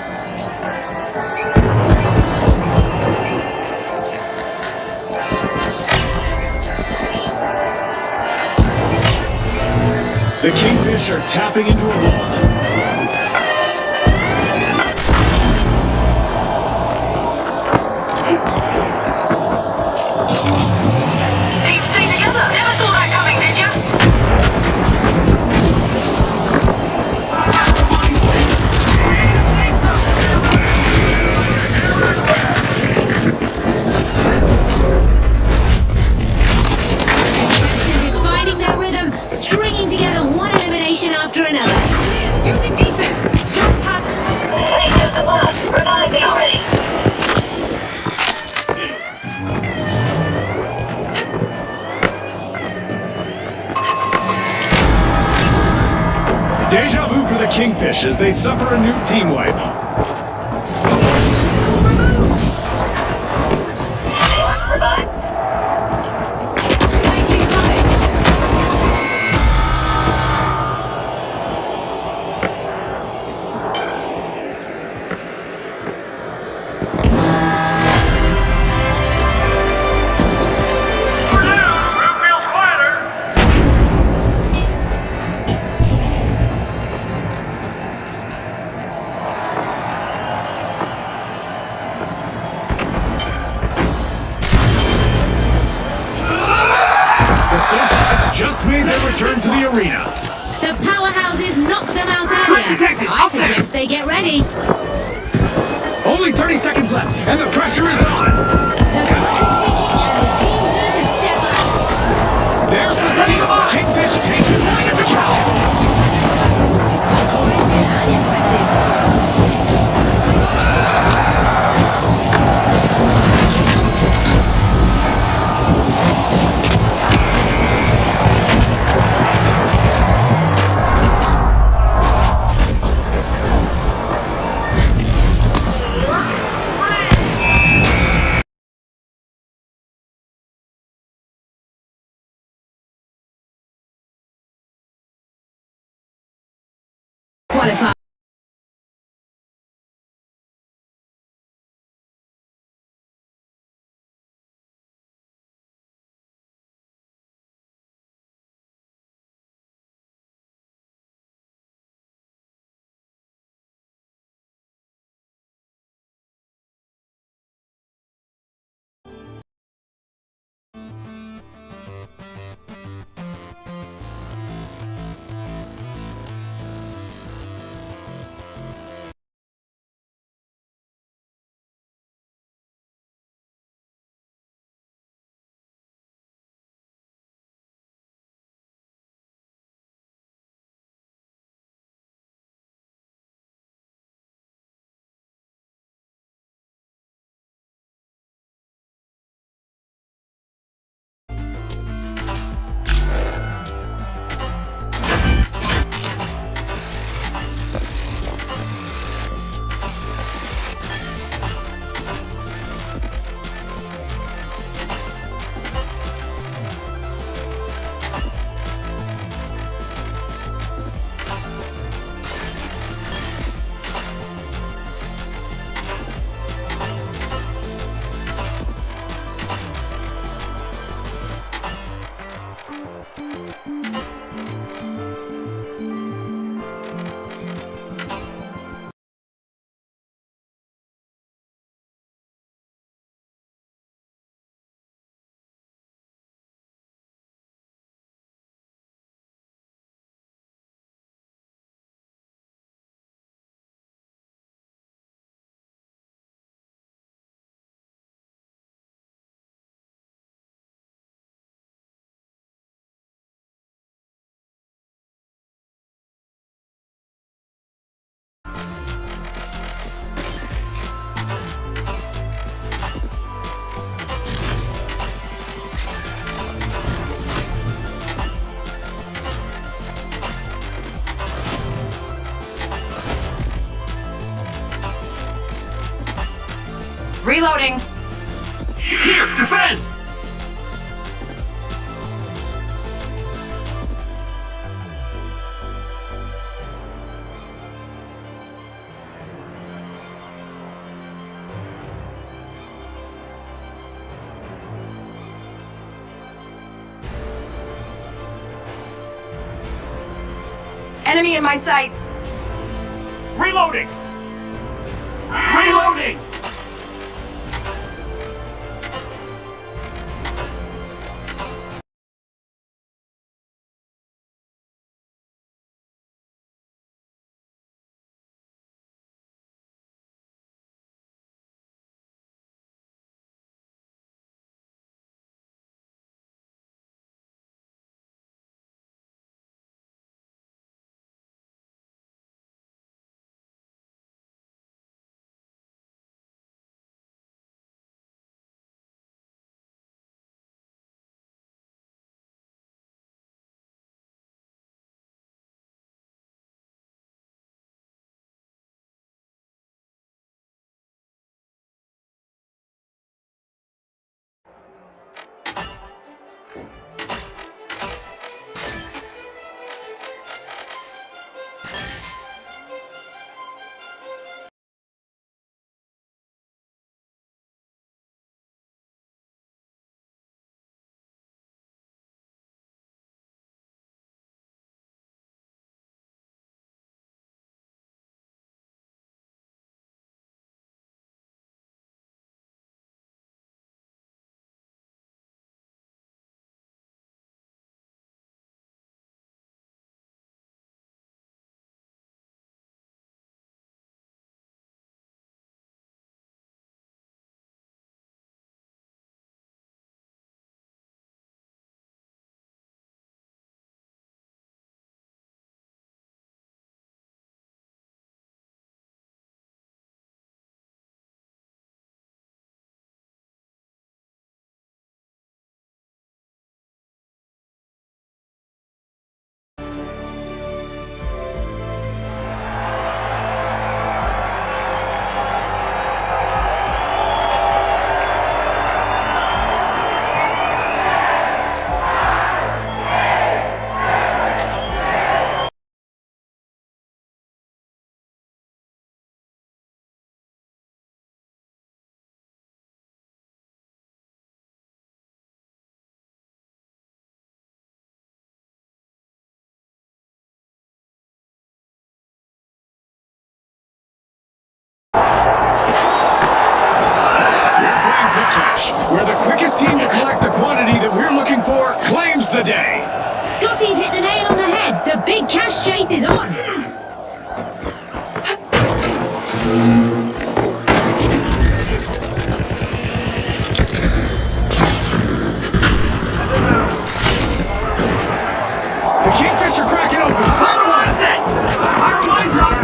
[SPEAKER 1] The Kingfish are tapping into a vault.
[SPEAKER 3] Team, stay together. Never saw that coming, did you?
[SPEAKER 2] Is finding their rhythm, stringing together one elimination after another. Using defense. Jump pad.
[SPEAKER 3] Hey, just the last. Revive me already.
[SPEAKER 1] Deja vu for the Kingfish as they suffer a new team wipe.
[SPEAKER 3] Revive.
[SPEAKER 4] We're down. Room feels quieter.
[SPEAKER 1] The Socialites just made their return to the arena.
[SPEAKER 2] The powerhouses knocked them out earlier.
[SPEAKER 4] detected.
[SPEAKER 2] I suggest they get ready.
[SPEAKER 1] Only 30 seconds left, and the pressure is on.
[SPEAKER 2] The clock is ticking and the teams need to step up.
[SPEAKER 1] There's the steal. Kingfish takes his lead in the count.
[SPEAKER 2] disqualified.
[SPEAKER 3] Reloading.
[SPEAKER 4] Here, defend!
[SPEAKER 3] Enemy in my sights.
[SPEAKER 4] Reloading! Reloading!
[SPEAKER 1] day.
[SPEAKER 2] Scotty's hit the nail on the head. The big cash chase is on.
[SPEAKER 1] The Kingfish are cracking open.
[SPEAKER 4] Hold on a sec. Fire mine drop.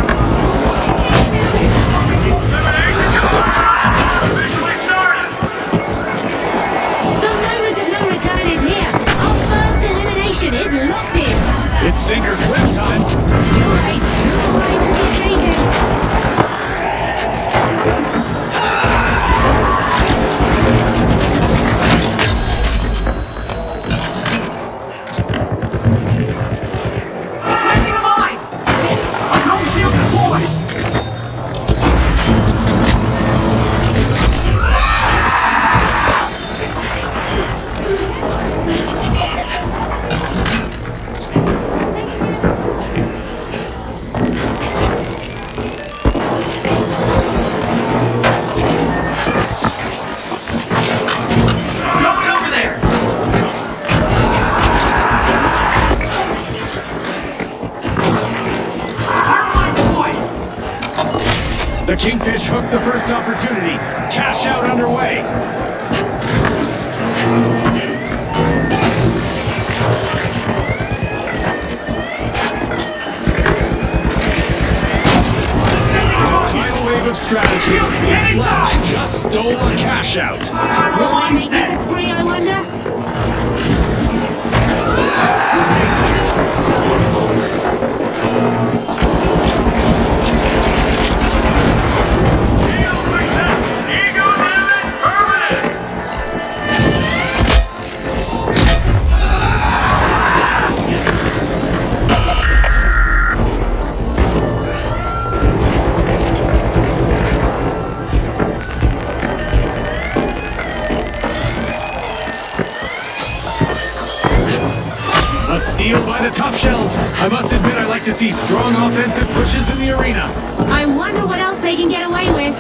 [SPEAKER 4] Officially started.
[SPEAKER 2] The moment of no return is here. Our first elimination is locked in.
[SPEAKER 1] It's sink or swim time.
[SPEAKER 2] You're right. Who will rise to the occasion?
[SPEAKER 4] Planting a mine. A drone shield deployed. Going over there. Fire mine deployed.
[SPEAKER 1] The Kingfish hooked the first opportunity. Cash out underway. Tidal wave of strategy. This Flash just stole a cash out.
[SPEAKER 2] Will they make this a spree, I wonder?
[SPEAKER 1] A steal by the Tough Shells. I must admit I like to see strong offensive pushes in the arena.
[SPEAKER 2] I wonder what else they can get away with.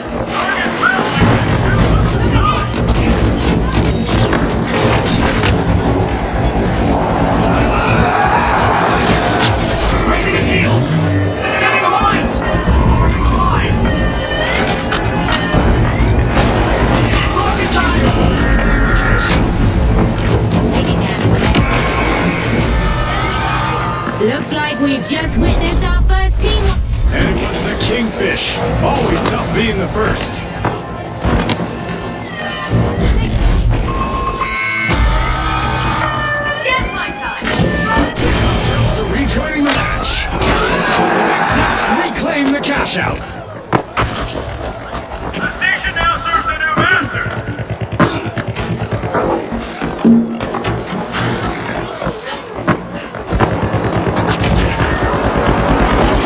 [SPEAKER 4] Raising a shield. Setting a mine. Forming a mine. Rocket time.
[SPEAKER 2] Looks like we've just witnessed our first team.
[SPEAKER 1] And it was the Kingfish. Always tough being the first.
[SPEAKER 3] Yes, my time.
[SPEAKER 1] Shells are rejoining the match. The next match reclaim the cash out.
[SPEAKER 4] The station now serves a new master.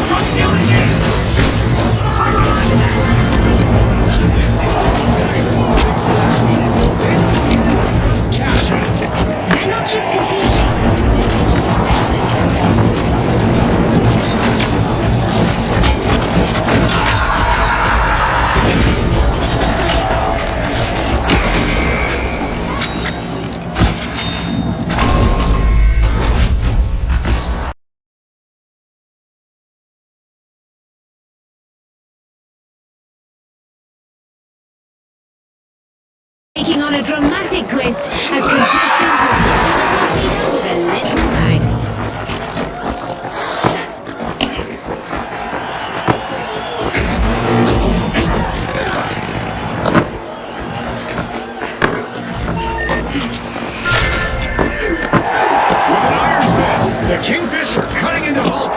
[SPEAKER 4] Truck shield engaged.
[SPEAKER 1] Cash out.
[SPEAKER 2] They're not just competing. Taking on a dramatic twist as contestants will be with a literal bang.
[SPEAKER 1] With an iron fist, the Kingfish are cutting into Hall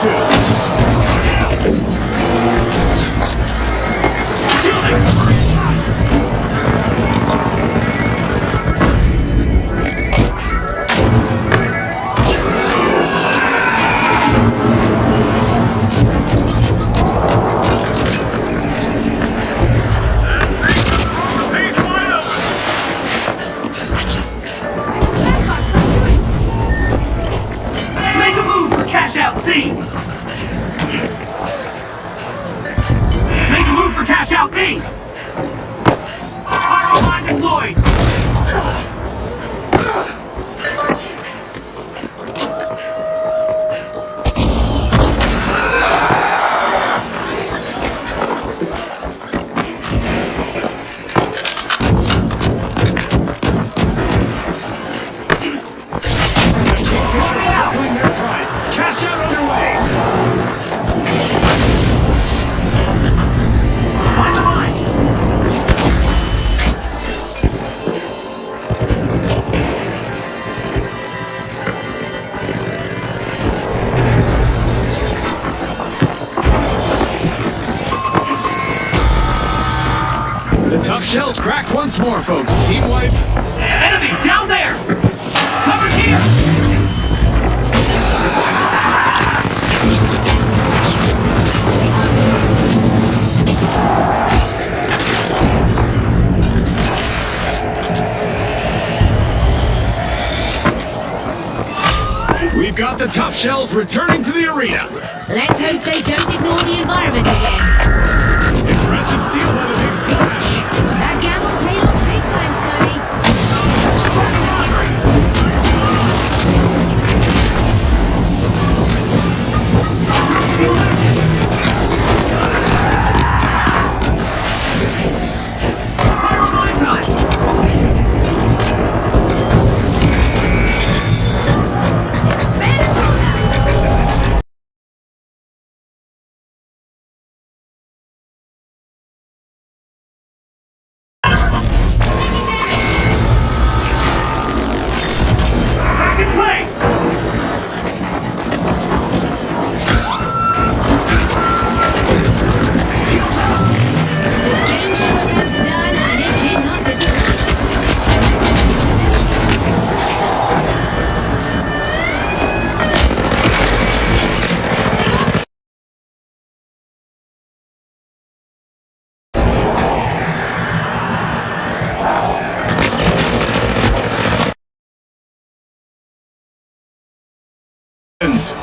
[SPEAKER 4] Make a move for cash out C.
[SPEAKER 1] Fisher circling their prize. Cash out underway.
[SPEAKER 4] Find the line.
[SPEAKER 1] The tough shell's cracked once more, folks. Team wipe.
[SPEAKER 4] Enemy down there. Cover here.
[SPEAKER 1] We've got the tough shells returning to the arena.
[SPEAKER 2] Let's hope they don't ignore the environment again.
[SPEAKER 1] Impressive steal by the big splash.
[SPEAKER 2] That gamble paid off big time, Scotty.
[SPEAKER 4] Fire line time. Back in play.
[SPEAKER 2] The game show event's done, and it did not disappoint.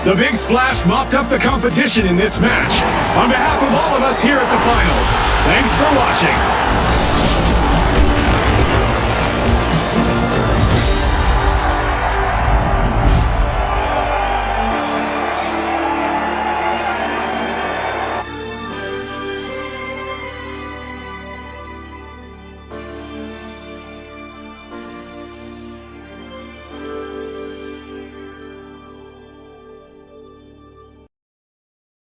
[SPEAKER 1] The Big Splash mopped up the competition in this match. On behalf of all of us here at the finals, thanks for watching.